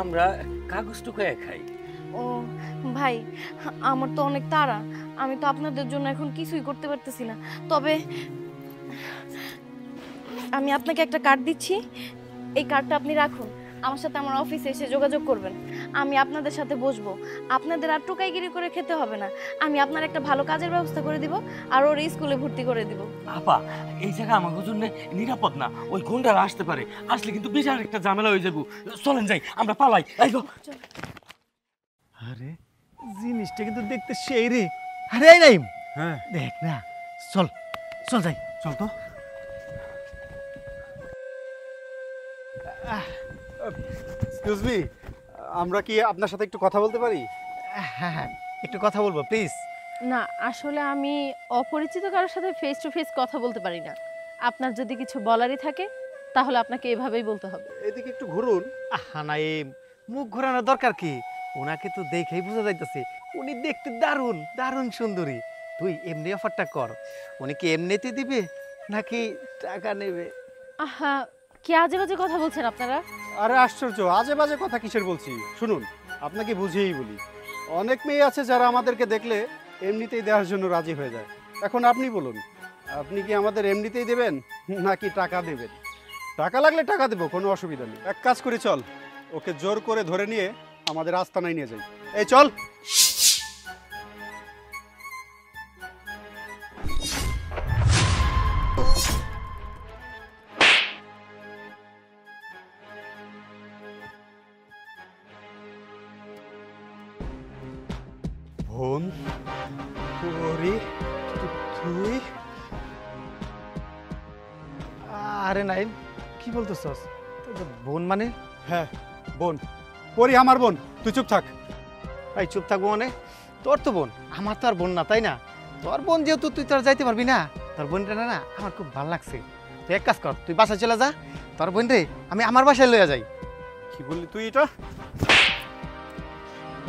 আমরা কাগজ টুকায় খাই। ও ভাই, আমার তো অনেক তাড়া, আমি তো আপনাদের জন্য এখন কিছুই করতে পারতেছি না। তবে আমি আপনাকে একটা কার্ড দিচ্ছি, এই কার্ডটা আপনি রাখুন, আমার সাথে আমার অফিসে এসে যোগাযোগ করবেন। আমি আপনাদের সাথে বসবো, আপনাদের আর টোকাইগিরি করে খেতে হবে না। আমি আপনার একটা ভালো কাজের ব্যবস্থা করে দিব, আর ওর স্কুলে ভর্তি করে দিব। আপা এই জায়গা আমাদের জন্য নিরাপদ না, ওই গুন্ডারা আসতে পারে, আসলে কিন্তু বিশাল একটা ঝামেলা হয়ে যাবো। চলেন যাই, আমরা পালাই। আরে জিনিসটা কিন্তু দেখতে সেই রে। আরে এই নাইম, হ্যাঁ দেখ না, চল চল যাই, চল তো। এক্সকিউজ মি, আমরা কি আপনার সাথে একটু কথা বলতে পারি? হ্যাঁ হ্যাঁ, একটু কথা বলবো প্লিজ। না, আসলে আমি অপরিচিত কারোর সাথে ফেস টু ফেস কথা বলতে পারি না। আপনার যদি কিছু বলারই থাকে তাহলে আপনাকে এভাবেই বলতে হবে। এদিকে একটু ঘুরুন। আহা নাইম, মুখ ঘোরানোর দরকার কি? ওনাকে তো দেখেই বোঝা যাইতেছে উনি দেখতে দারুণ দারুণ সুন্দরী। তুই এমনি অফারটা কর, উনি কি এমনিতে দিবে নাকি টাকা নেবে? আহা, কি আজে বাজে কথা বলছেন আপনারা? আরে আশ্চর্য, আজে বাজে কথা কিসের বলছি? শুনুন, আপনাকে বুঝিয়েই বলি, অনেক মেয়ে আছে যারা আমাদেরকে দেখলে এমনিতেই দেওয়ার জন্য রাজি হয়ে যায়। এখন আপনি বলুন, আপনি কি আমাদের এমনিতেই দেবেন নাকি টাকা দেবেন? টাকা লাগলে টাকা দেবো, কোনো অসুবিধা নেই। এক কাজ করি, চল ওকে জোর করে ধরে নিয়ে আমাদের আস্তানায় নিয়ে যাই। এই চল। বোন, তুই? আরে নাইম, কি বলতেছস? বোন মানে? হ্যাঁ বোন, পরি আমার বোন। তুই চুপ থাক। এই চুপ থাকবো মানে? তোর তো বোন, আমার তো আর বোন না, তাই না? তোর বোন যেহেতু তুই তো আর যাইতে পারবি না, তোর বোনটা না আমার খুব ভালো লাগছে। তুই এক কাজ কর, তুই বাসায় চলে যা, তোর বোন রে আমি আমার বাসায় লইয়া যাই। কি বললি তুই এটা?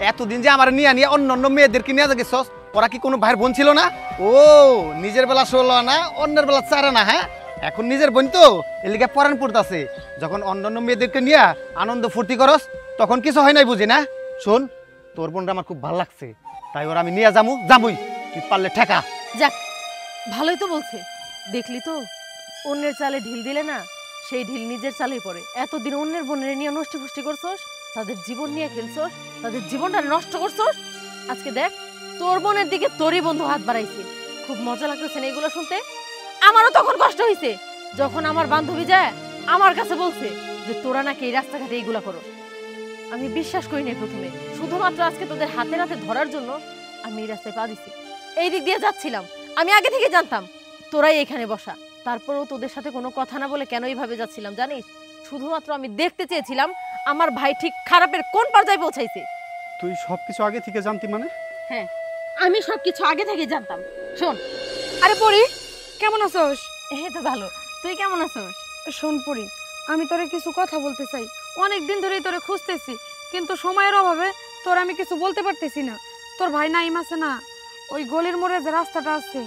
এতদিন যে আমার নিয়ে নিয়ে অন্য অন্য মেয়েদেরকে নিয়ে গেছস, ওরা কি কোনো ভাইয়ের বোন ছিল না? ও নিজের বেলা 16 না, অন্যের বেলা 4 না। হ্যাঁ, এখন নিজের বোন তো এলিগে পরান পড়তাছে। যখন অন্যান্য মেয়েদেরকে নিয়ে আনন্দ ফুর্তি করস তখন কিছু হয় নাই, বুঝি না? শোন, তোর বোনটা আমার খুব ভালো লাগছে, তাই ওরা আমি নিয়ে যাবই, তুই পারলে ঠেকা। যাক, ভালোই তো বলছে। দেখলি তো, অন্যের চালে ঢিল দিলে না সেই ঢিল নিজের চালেই পড়ে। এতদিন অন্যের বোনের নিয়ে নষ্ট ফুষ্টি করছস, তাদের জীবন নিয়ে খেলছস, তাদের জীবনটা নষ্ট করছস। আজকে দেখ, তোর বোনের দিকে তোরই বন্ধু হাত বাড়াইছে। খুব মজা লাগতেছে না এগুলো শুনতে? আমারও তখন কষ্ট হয়েছে যখন আমার বান্ধবী যায় আমার কাছে বলছে যে তোরা নাকি এই রাস্তাঘাটে এইগুলা করো। আমি বিশ্বাস করি নাই প্রথমে, শুধুমাত্র আজকে তোদের হাতে নাতে ধরার জন্য আমি এই রাস্তায় পা দিছি। এই দিক দিয়ে যাচ্ছিলাম, আমি আগে থেকে জানতাম তোরাই এখানে বসা, তারপরেও তোদের সাথে কোনো কথা না বলে কেন এইভাবে যাচ্ছিলাম জানিস? শুধুমাত্র আমি দেখতে চেয়েছিলাম আমার ভাই ঠিক খারাপের কোন পর্যায়ে পৌঁছাইছে। তুই সবকিছু আগে থেকে জানতি মানে? হ্যাঁ, আমি সবকিছু আগে থেকে জানতাম। শোন, আরে পরি, কেমন আছোস? এই তো ভালো, তুই কেমন আছিস? শোন পরি, আমি তোরে কিছু কথা বলতে চাই। অনেক দিন ধরেই তোরে খুঁজতেছি, কিন্তু সময়ের অভাবে তোর আমি কিছু বলতে পারতেছি না। তোর ভাই নাইম আছে না, ওই গলির মোড়ে যে রাস্তাটা আছে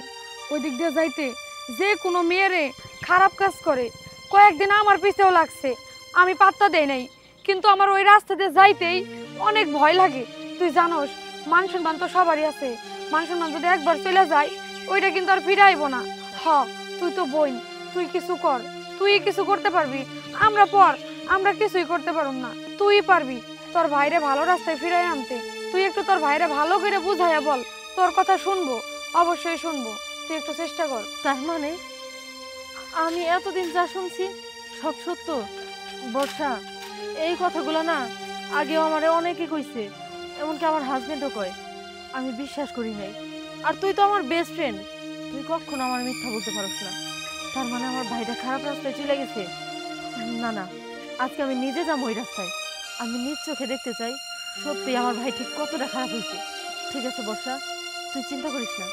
ওই দিক দিয়ে যাইতে যে কোনো মেয়েরে খারাপ কাজ করে। কয়েকদিন আমার পিছেও লাগছে, আমি পাত্তা দেই নাই, কিন্তু আমার ওই রাস্তা দিয়ে যাইতেই অনেক ভয় লাগে। তুই জানোস, মান সম্মান তো সবারই আছে, মান সম্মান যদি একবার চলে যায় ওইটা কিন্তু আর ফিরে আইব না। হ, তুই তো বোন, তুই কিছু কর, তুই কিছু করতে পারবি। আমরা কিছুই করতে পারুম না, তুই পারবি তোর ভাইরে ভালো রাস্তায় ফিরাই আনতে। তুই একটু তোর ভাইরে ভালো করে বুঝাইয়া বল, তোর কথা শুনবো, অবশ্যই শুনবো, তুই একটু চেষ্টা কর। তার মানে আমি এতদিন যা শুনছি সব সত্য? বর্ষা, এই কথাগুলো না আগেও আমারে অনেকে কইছে, এমনকি আমার হাজবেন্ডও কয়, আমি বিশ্বাস করি নাই। আর তুই তো আমার বেস্ট ফ্রেন্ড, তুই কখনো আমার মিথ্যা বলতে পারস না। তার মানে আমার ভাইটা খারাপ রাস্তায় চলে গেছে? না না, আজকে আমি নিজে যাবো ওই রাস্তায়, আমি নিজ চোখে দেখতে চাই সত্যি আমার ভাই ঠিক কতটা খারাপ হয়েছে। ঠিক আছে বর্ষা, তুই চিন্তা করিস না,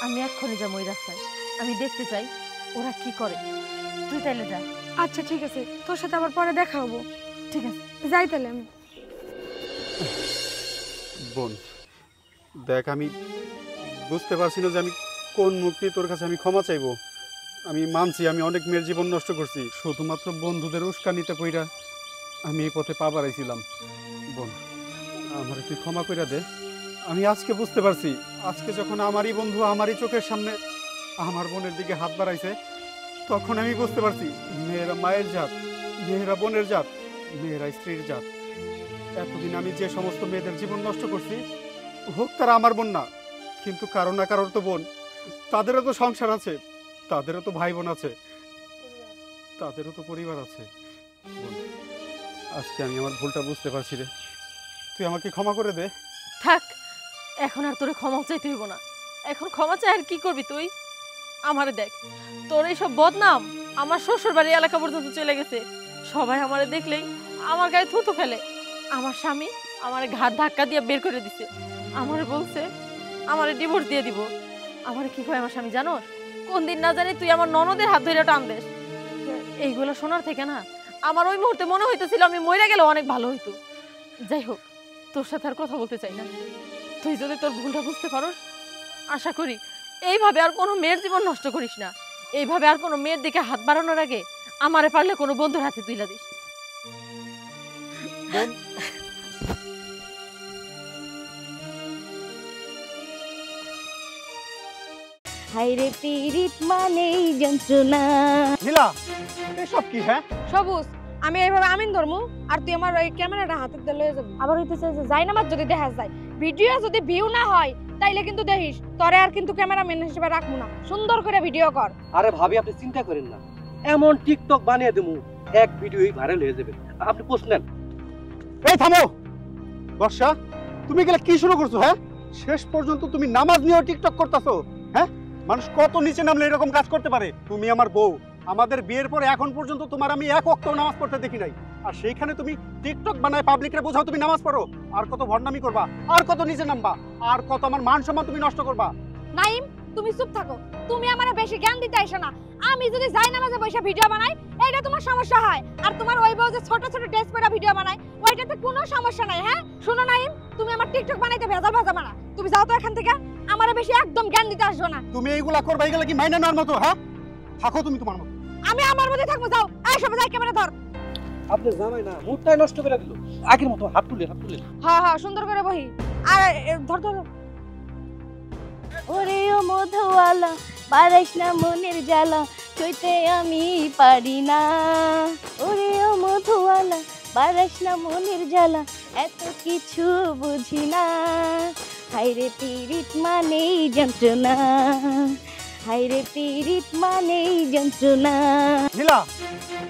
আমি এক্ষুনি যাবো ওই রাস্তায়, আমি দেখতে চাই ওরা কি করে। তুই তাইলে যা। আচ্ছা ঠিক আছে, তোর সাথে আবার পরে দেখা হবো। ঠিক আছে, যাই তাহলে আমি। বোন দেখ, আমি বুঝতে পারছি না যে আমি কোন মুখ নিয়ে তোর কাছে আমি ক্ষমা চাইবো। আমি মানছি আমি অনেক মেয়ের জীবন নষ্ট করছি, শুধুমাত্র বন্ধুদের উস্কানিতে কইরা আমি এই পথে পা বাড়াইছিলাম। বোন, আমার তুই ক্ষমা কইরা দে। আমি আজকে বুঝতে পারছি, আজকে যখন আমারই বন্ধু আমারই চোখের সামনে আমার বোনের দিকে হাত বাড়াইছে, তখন আমি বুঝতে পারছি মেয়েরা মায়ের জাত, মেয়েরা বোনের জাত, মেয়েরা স্ত্রীর জাত। এতদিন আমি যে সমস্ত মেয়েদের জীবন নষ্ট করছি, হোক তারা আমার বোন না, কিন্তু কারো না কারোর তো বোন, তাদেরও তো সংসার আছে, তাদেরও তো ভাই বোন আছে, তাদেরও তো পরিবার আছে। বোন, আজকে আমি আমার ভুলটা বুঝতে পারছি রে, তুই আমাকে ক্ষমা করে দে। থাক, এখন আর তোরে ক্ষমা চাইতে হইব না। এখন ক্ষমা চাই আর কি করবি তুই? আমারে দেখ, তোর এইসব বদনাম আমার শ্বশুর বাড়ি এলাকা পর্যন্ত চলে গেছে। সবাই আমারে দেখলেই আমার গায়ে থুতু ফেলে। আমার স্বামী আমার ঘাট ধাক্কা দিয়ে বের করে দিছে, আমারে বলছে আমারে ডিভোর্স দিয়ে দিব। আমারে কি কয় আমার স্বামী জানোস? কোন দিন না জানি তুই আমার ননদের হাত ধরে টান দেস। এইগুলো শোনার থেকে না আমার ওই মুহূর্তে মনে হইতেছিল আমি মরে গেলে অনেক ভালো হইতো। যাই হোক, তোর সাথে আর কথা বলতে চাই না। তুই যদি তোর ভুলটা বুঝতে পারোস, আশা করি এইভাবে আর কোনো মেয়ের জীবন নষ্ট করিস না। এইভাবে আর কোনো মেয়ের দিকে হাত বাড়ানোর আগে আমারে পারলে কোনো বন্ধুর হাতে তুইলা দিস। হাইরে পীড়িত মানেই যন্ত্রণা। নীলা, এসব কি? হ্যাঁ সবুজ, আমি এইভাবে আমিন ধর্ম আর তুই আমার ওই ক্যামেরাটা হাতে দিয়ে লয়ে যাবি। আবার হইতেছে যে যাই নামাজ যদি দেখা যায়, ভিডিও যদি ভিউ না হয় তাইলে কিন্তু দেখিস তোরে আর কিন্তু ক্যামেরাম্যান হিসেবে রাখবো না। সুন্দর করে ভিডিও কর। আরে ভাবি, আপনি চিন্তা করেন না, এমন টিকটক বানিয়ে দেবো এক ভিডিওই ভাইরাল হয়ে যাবে। আপনি পোস্ট নেন। এই থামো বর্ষা, তুমি গেলে কি শুরু করছো? হ্যাঁ, শেষ পর্যন্ত তুমি নামাজ নিয়েও টিকটক করতেছো। হ্যাঁ, মানুষ কত নিচে নামলে এরকম কাজ করতে পারে? তুমি আমার বউ, আমাদের বিয়ের পরে এখন পর্যন্ত তোমার আমি এক ওয়াক্ত নামাজ পড়তে দেখি নাই, আর সেইখানে তুমি টিকটক বানায় পাবলিকরে বোঝাও তুমি নামাজ পড়ো। আর কত ভণ্ডামি করবা, আর কত নিজে নামবা, আর কত আমার মান সম্মান তুমি নষ্ট করবা। নাইম, তুমি চুপ থাকো। তুমি আমারে বেশি জ্ঞান দিতে আইসো না। আমি যদি যাই নামাজে বসে ভিডিও বানাই, এইটা তোমার সমস্যা হয়। আর তোমার ওই বউ যে ছোট ছোট ড্রেস পরে ভিডিও বানায়, ওইটাতে কোনো সমস্যা নাই। হ্যাঁ শোনো নাইম, তুমি আমার টিকটক বানাইতে ভেজাল ভাজা মানা। তুমি যাও তো এখান থেকে, আমারে বেশি একদম জ্ঞান দিতে আসো না। তুমি এইগুলা করবা, এইগুলা কি মাইনা নেওয়ার মতো? হ্যাঁ থাকো তুমি তোমার মতো। আমি আমার মধ্যে থাকবো, যাও। এই সব যাই, ক্যামেরা ধর। আপনি জামাই না মুডটাই নষ্ট করে দিল। আগের মতো হাত তুলে হ্যাঁ হ্যাঁ, সুন্দর করে বহি। আর ধর ধর। ওরে ও মধুওয়ালা, পারাইস না মনের জ্বালা, সইতে আমি পারি না। ওরে ও মধুওয়ালা, পারাইস না মনের জ্বালা, এত কিছু বুঝি না। হাইরে পীড়িত মানেই যন্ত্রণা, হাইরে পীড়িত মানেই যন্ত্রণা। নীলা,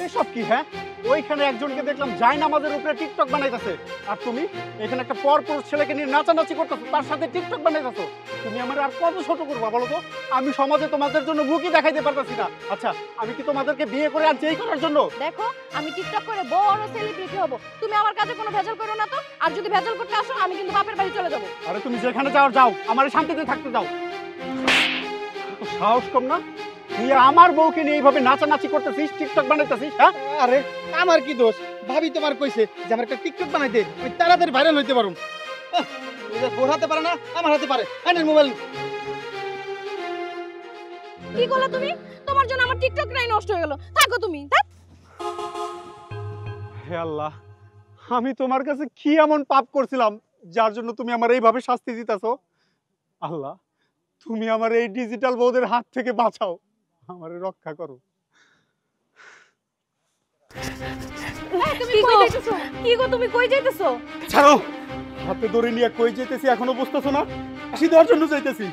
এসব কি? হ্যাঁ ওইখানে একজনকে দেখলাম জায়নামাজের উপরে টিকটক বানাইতেছে, আর তুমি এখানে একটা পরপুরুষ ছেলেকে নিয়ে নাচানাচি করতেছো, তার সাথে টিকটক বানাইতেছো। তুমি আমার আর কত ছোট করবা বলো তো? আমি সমাজে তোমাদের জন্য মুখই দেখাইতে পারতেছি না। আচ্ছা আমি কি তোমাদেরকে বিয়ে করে আনছি এই করার জন্য? দেখো, আমি টিকটক করে বড় সেলিব্রিটি হব। তুমি আমার কাছে কোনো ভেজাল করো না তো। আর যদি ভেজাল করতে আসো, আমি কিন্তু বাপের বাড়ি চলে যাব। আরে তুমি যেখানে যাও যাও, আমার শান্তিতে থাকতে দাও। তো সাহস কম না? তুই আমার বউকে নিয়ে এইভাবে নাচানাচি করতেছিস, টিকটক বানাইতেছিস? হ্যাঁ আরে আমার কি দোষ? ভাবি তোমার কইছে যে আমার একটা টিকটক বানাইতে, আমি তাড়াতাড়ি ভাইরাল হইতে পারুম। নিজের বোর হাতে পারে না, আমার হাতে পারে। আইনের মোবাইল। কি করলা তুমি? তোমার জন্য আমার টিকটক নাই নষ্ট হয়ে গেল। থাকো তুমি। হে আল্লাহ, আমি তোমার কাছে কি এমন পাপ করছিলাম যার জন্য তুমি আমার এইভাবে শাস্তি দিতেছো? আল্লাহ, তুমি আমার এই ডিজিটাল বউদের হাত থেকে বাঁচাও, আমারে রক্ষা করো। কি গো, তুমি কই যাইতেছো? ছাড়ো, হাতে ধরে নিয়ে কই যাইতেছি এখনো বুঝতেছো না? ফাঁসি দেওয়ার জন্য যাইতেছি।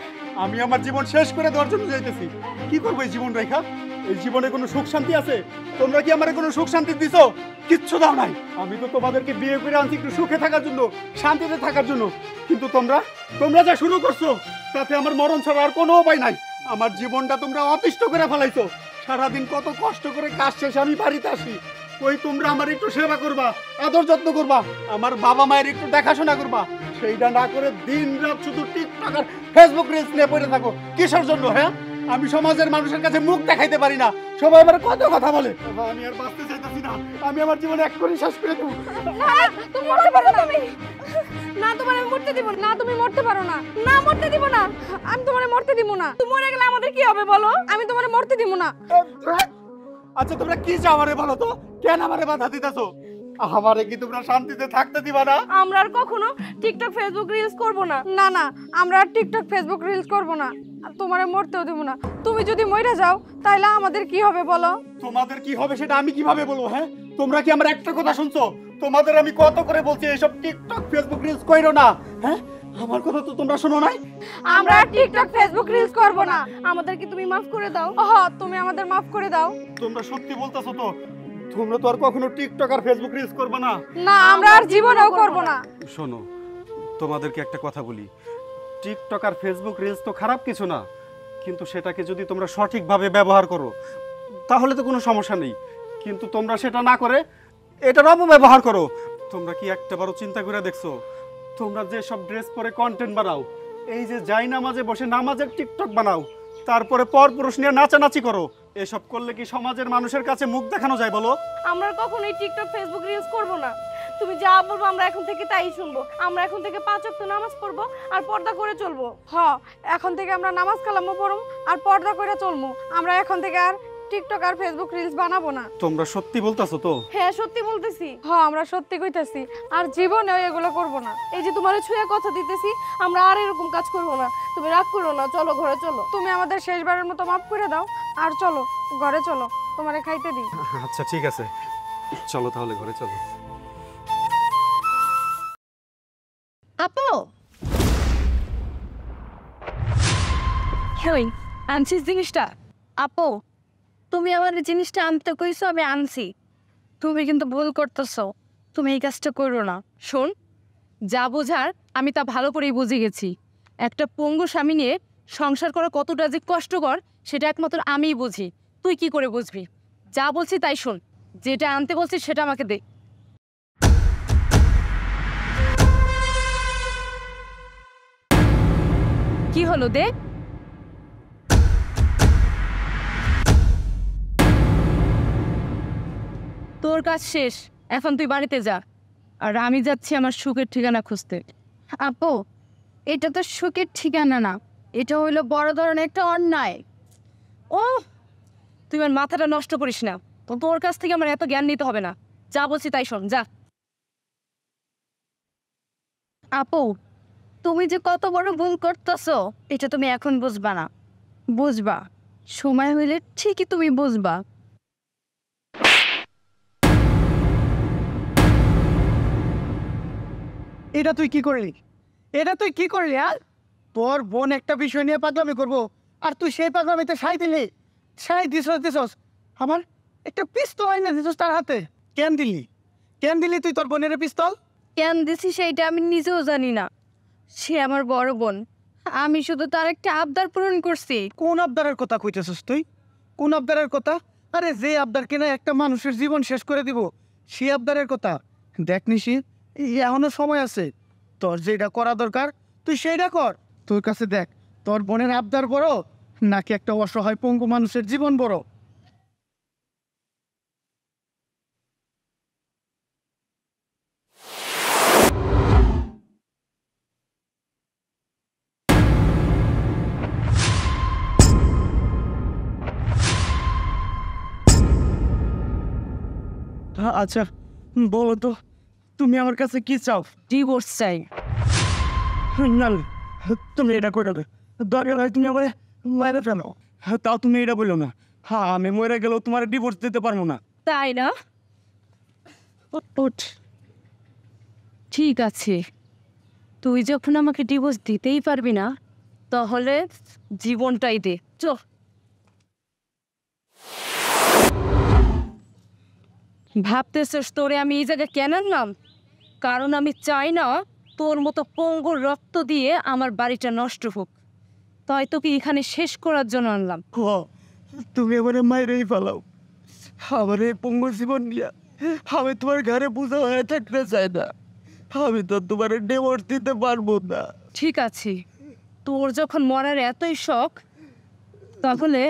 আমি আমার জীবন শেষ করে দেওয়ার জন্য যাইতেছি। কি করবো এই জীবন রেখা? এই জীবনে কোনো সুখ শান্তি আছে? তোমরা কি আমারে কোনো সুখ শান্তি দিছো? কিচ্ছু দাও নাই। আমি তো তোমাদেরকে বিয়ে করে আনছি একটু সুখে থাকার জন্য, শান্তিতে থাকার জন্য। কিন্তু তোমরা যা শুরু করছো, তাতে আমার মরণ ছাড়া আর কোনো উপায় নাই। আমার জীবনটা তোমরা অতিষ্ঠ করে ফেলাইছো। সারাদিন কত কষ্ট করে কাজ শেষে আমি বাড়িতে আসি, ওই তোমরা আমার একটু সেবা করবা, আদর যত্ন করবা, আমার বাবা মায়ের একটু দেখাশোনা করবা, সেইটা না করে দিন রাত শুধু টিকটক আর ফেসবুক রিলস নিয়ে পড়ে থাকো। কিসের জন্য? হ্যাঁ আমি সমাজের মানুষের কাছে মুখ দেখাইতে পারি না, সবাই আমার কত কথা বলে। আমি আর বাঁচতে চাইতেছি না, আমি আমার জীবন এক করে শেষ করে দেবো। তুমি মরতে পারো না। না, তোমার আমি মরতে দিব না। তুমি মরতে পারো না। না, মরতে দিব না। আমি তোমারে মরতে দিব না। তুমি মরে গেলে আমাদের কি হবে বলো? আমি তোমারে মরতে দিব না। আচ্ছা তোমরা কি চাও আমারে বলো তো? কেন আমারে বাধা দিতেছো? আমারে কি তোমরা শান্তিতে থাকতে দিবা না? আমরা আর কখনো টিকটক ফেসবুক রিলস করব না। না না, আমরা আর টিকটক ফেসবুক রিলস করব না। আর তোমারে মরতেও দেব না। তুমি যদি মইরা যাও, তাহলে আমাদের কি হবে বলো? তোমাদের কি হবে সেটা আমি কিভাবে বলবো? হ্যাঁ তোমরা কি আমার একটা কথা শুনছো? তোমাদের আমি কত করে বলছি এইসব টিকটক ফেসবুক রিলস কইরো না। হ্যাঁ আমার কথা তো তোমরা শোনো নাই। আমরা আর টিকটক ফেসবুক রিলস করব না। আমাদের কি তুমি মাফ করে দাও? হ্যাঁ, তুমি আমাদের মাফ করে দাও। তোমরা সত্যি বলতাছো তো? তোমরা তো আর কখনো টিকটক আর ফেসবুক রিলস করবে না? না, আমরা আর জীবনেও করব না। শোনো, তোমাদেরকে একটা কথা বলি, টিকটক আর ফেসবুক রিলস তো খারাপ কিছু না, কিন্তু সেটাকে যদি তোমরা সঠিকভাবে ব্যবহার করো তাহলে তো কোনো সমস্যা নেই। কিন্তু তোমরা সেটা না করে এটার অপব্যবহার করো। তোমরা কি একটাবারও চিন্তা করে দেখছো তোমরা যে সব ড্রেস পরে কন্টেন্ট বানাও, এই যে যাই নামাজে বসে নামাজের টিকটক বানাও, তারপরে পরপুরুষ নিয়ে নাচানাচি করো, এসব করলে কি সমাজের মানুষের কাছে মুখ দেখানো যায় বলো? আমরা কখনোই টিকটক ফেসবুক রিলস করব না। তুমি যা বলবো আমরা এখন থেকে তাই শুনবো। আমরা এখন থেকে 5 ওয়াক্ত নামাজ পড়বো আর পর্দা করে চলবো। হ্যাঁ, এখন থেকে আমরা নামাজ কালামও পড়ব আর পর্দা করে চলবো। আমরা এখন থেকে আর টিকটক আর ফেসবুক রিলস বানাবো না। তোমরা সত্যি বলতাছো তো? হ্যাঁ, সত্যি বলতেছি। হ্যাঁ, আমরা সত্যি কইতাছি। আর জীবনেও এগুলো করব না। এই যে তোমারে ছুঁয়ে কথা দিতেছি, আমরা আর এরকম কাজ করব না। তুমি রাগ করো না, চলো ঘরে চলো। তুমি আমাদের শেষবারের মতো মাফ করে দাও আর চলো ঘরে চলো, তোমারে খাইতে দিই। আচ্ছা ঠিক আছে, চলো তাহলে ঘরে চলো। আপু, হেই, আনছিস জিনিসটা? আপু, তুমি আমার এই জিনিসটা আনতে কইছো, আমি আনছি। তুমি কিন্তু ভুল করতেছো, তুমি এই কাজটা করো না। শোন, যা বোঝার আমি তা ভালো করেই বুঝে গেছি। একটা পঙ্গু স্বামী নিয়ে সংসার করা কতটা যে কষ্টকর সেটা একমাত্র আমিই বুঝি। তুই কি করে বুঝবি? যা বলছি তাই শোন, যেটা আনতে বলছিস সেটা আমাকে দে। কি হলো দে? তোর কাজ শেষ, এখন তুই বাড়িতে যা, আর আমি যাচ্ছি আমার সুখের ঠিকানা খুঁজতে। আপু, এটা তো সুখের ঠিকানা না, এটা হইলো বড় ধরনের একটা অন্যায়। ও, তুই আমার মাথাটা নষ্ট করিস না, তো তোর কাছ থেকে আমার এত জ্ঞান নিতে হবে না। যা বলছি তাই শোন, যা। আপু, তুমি যে কত বড় ভুল করতেছো এটা তুমি এখন বুঝবা না, বুঝবা সময় হইলে ঠিকই তুমি বুঝবা। এটা তুই কি করলি? এটা তুই কি করলি? আর তোর বোন একটা বিষয় নিয়ে পাগলামি করবো, আর তুই সেই পাগলামিতে সাই দিলি, সাই দিছস। আমার একটা পিস্তল আইনা দিছস তার হাতে। কেন দিলি? কেন দিলি তুই তোর বোনের পিস্তল? কেন দিছি সেইটা আমি নিজেও জানি না, সে আমার বড় বোন, আমি শুধু তার একটা আবদার পূরণ করছি। কোন আবদারের কথা কইতেছস তুই? কোন আবদারের কথা? আরে যে আবদার কিনা একটা মানুষের জীবন শেষ করে দিব, সেই আবদারের কথা। দেখ নিশি, এখনো সময় আছে, তোর যেটা করা দরকার তুই সেইটা কর। তোর কাছে দেখ, তোর বোনের আবদার বড় নাকি একটা অসহায় পঙ্গু মানুষের জীবন বড়? আচ্ছা বলো তো, তুমি আমার কাছে কি চাও? ডিভোর্স চাই। না না, তুমি এটা করে দেবে, দরকার হয় তুমি আমার মায়েরা ফেলো, তাও তুমি এটা বললো না। হ্যাঁ, আমি মরে গেলেও তোমার ডিভোর্স দিতে পারবো না। তাই না? ওঠ। ঠিক আছে, তুই যখন আমাকে ডিভোর্স দিতেই পারবি না, তাহলে জীবনটাই দে। চল। ভাবতেছিস তোরে আমি এই জায়গায় কেন আনলাম? কারণ আমি চাই না তোর মতো পঙ্গুর রক্ত দিয়ে আমার বাড়িটা নষ্ট হোক, তাই তোকে এখানে শেষ করার জন্য আনলাম। তুমি আমার মায়েরই ফেলাও, আমার এই পঙ্গুর জীবন নিয়ে আমি তোমার ঘরে বোঝা হয়ে থাকতে চাই না। আমি তো তোমার ডিভোর্স দিতে পারবো না। ঠিক আছে, তোর যখন মরার এতই শখ, তাহলে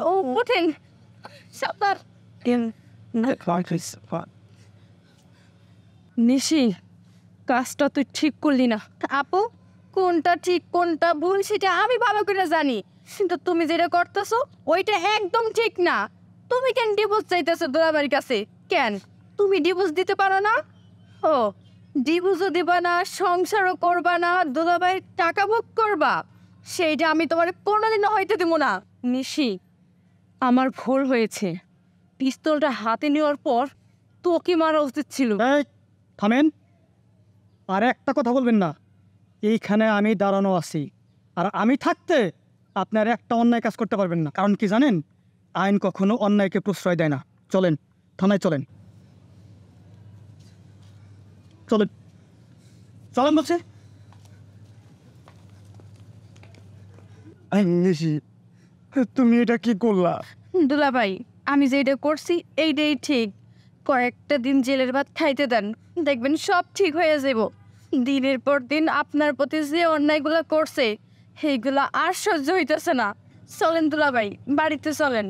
ও ওঠেন, সাবধান। নিশি, কাজটা তুই ঠিক করলি না। আপু, কোনটা ঠিক কোনটা ভুল সেটা আমি ভালো করে জানি, কিন্তু তুমি যেটা করতেছো ওইটা একদম ঠিক না। তুমি কেন ডিভোর্স চাইতেছো দুলাভাইয়ের কাছে? কেন তুমি ডিভোর্স দিতে পারো না? ও, ডিভোর্সও দিবা না, সংসারও করবা না, দুলাভাইয়ের টাকা ভোগ করবা, সেইটা আমি তোমার কোনোদিনও হইতে দিব না। নিশি, আমার ভুল হয়েছে, পিস্তলটা হাতে নেওয়ার পর তোকে মারা উচিত ছিল। এই থামেন, আর একটা কথা বলবেন না। এইখানে আমি দাঁড়ানো আছি, আর আমি থাকতে আপনার একটা অন্যায় কাজ করতে পারবেন না। কারণ কি জানেন, আইন কখনো অন্যায়কে প্রশ্রয় দেয় না। চলেন থানায়, চলেন চলেন চলেন বলছে। তুমি এটা কি করলা? দুলাভাই, আমি যেটা করছি এইটাই ঠিক। কয়েকটা দিন জেলের ভাত খাইতে দেন, দেখবেন সব ঠিক হয়ে যাব। দিনের পর দিন আপনার প্রতি যে অন্যায়গুলো করছে সেইগুলো আর সহ্য হইতেছে না। চলেন দুলাভাই, বাড়িতে চলেন।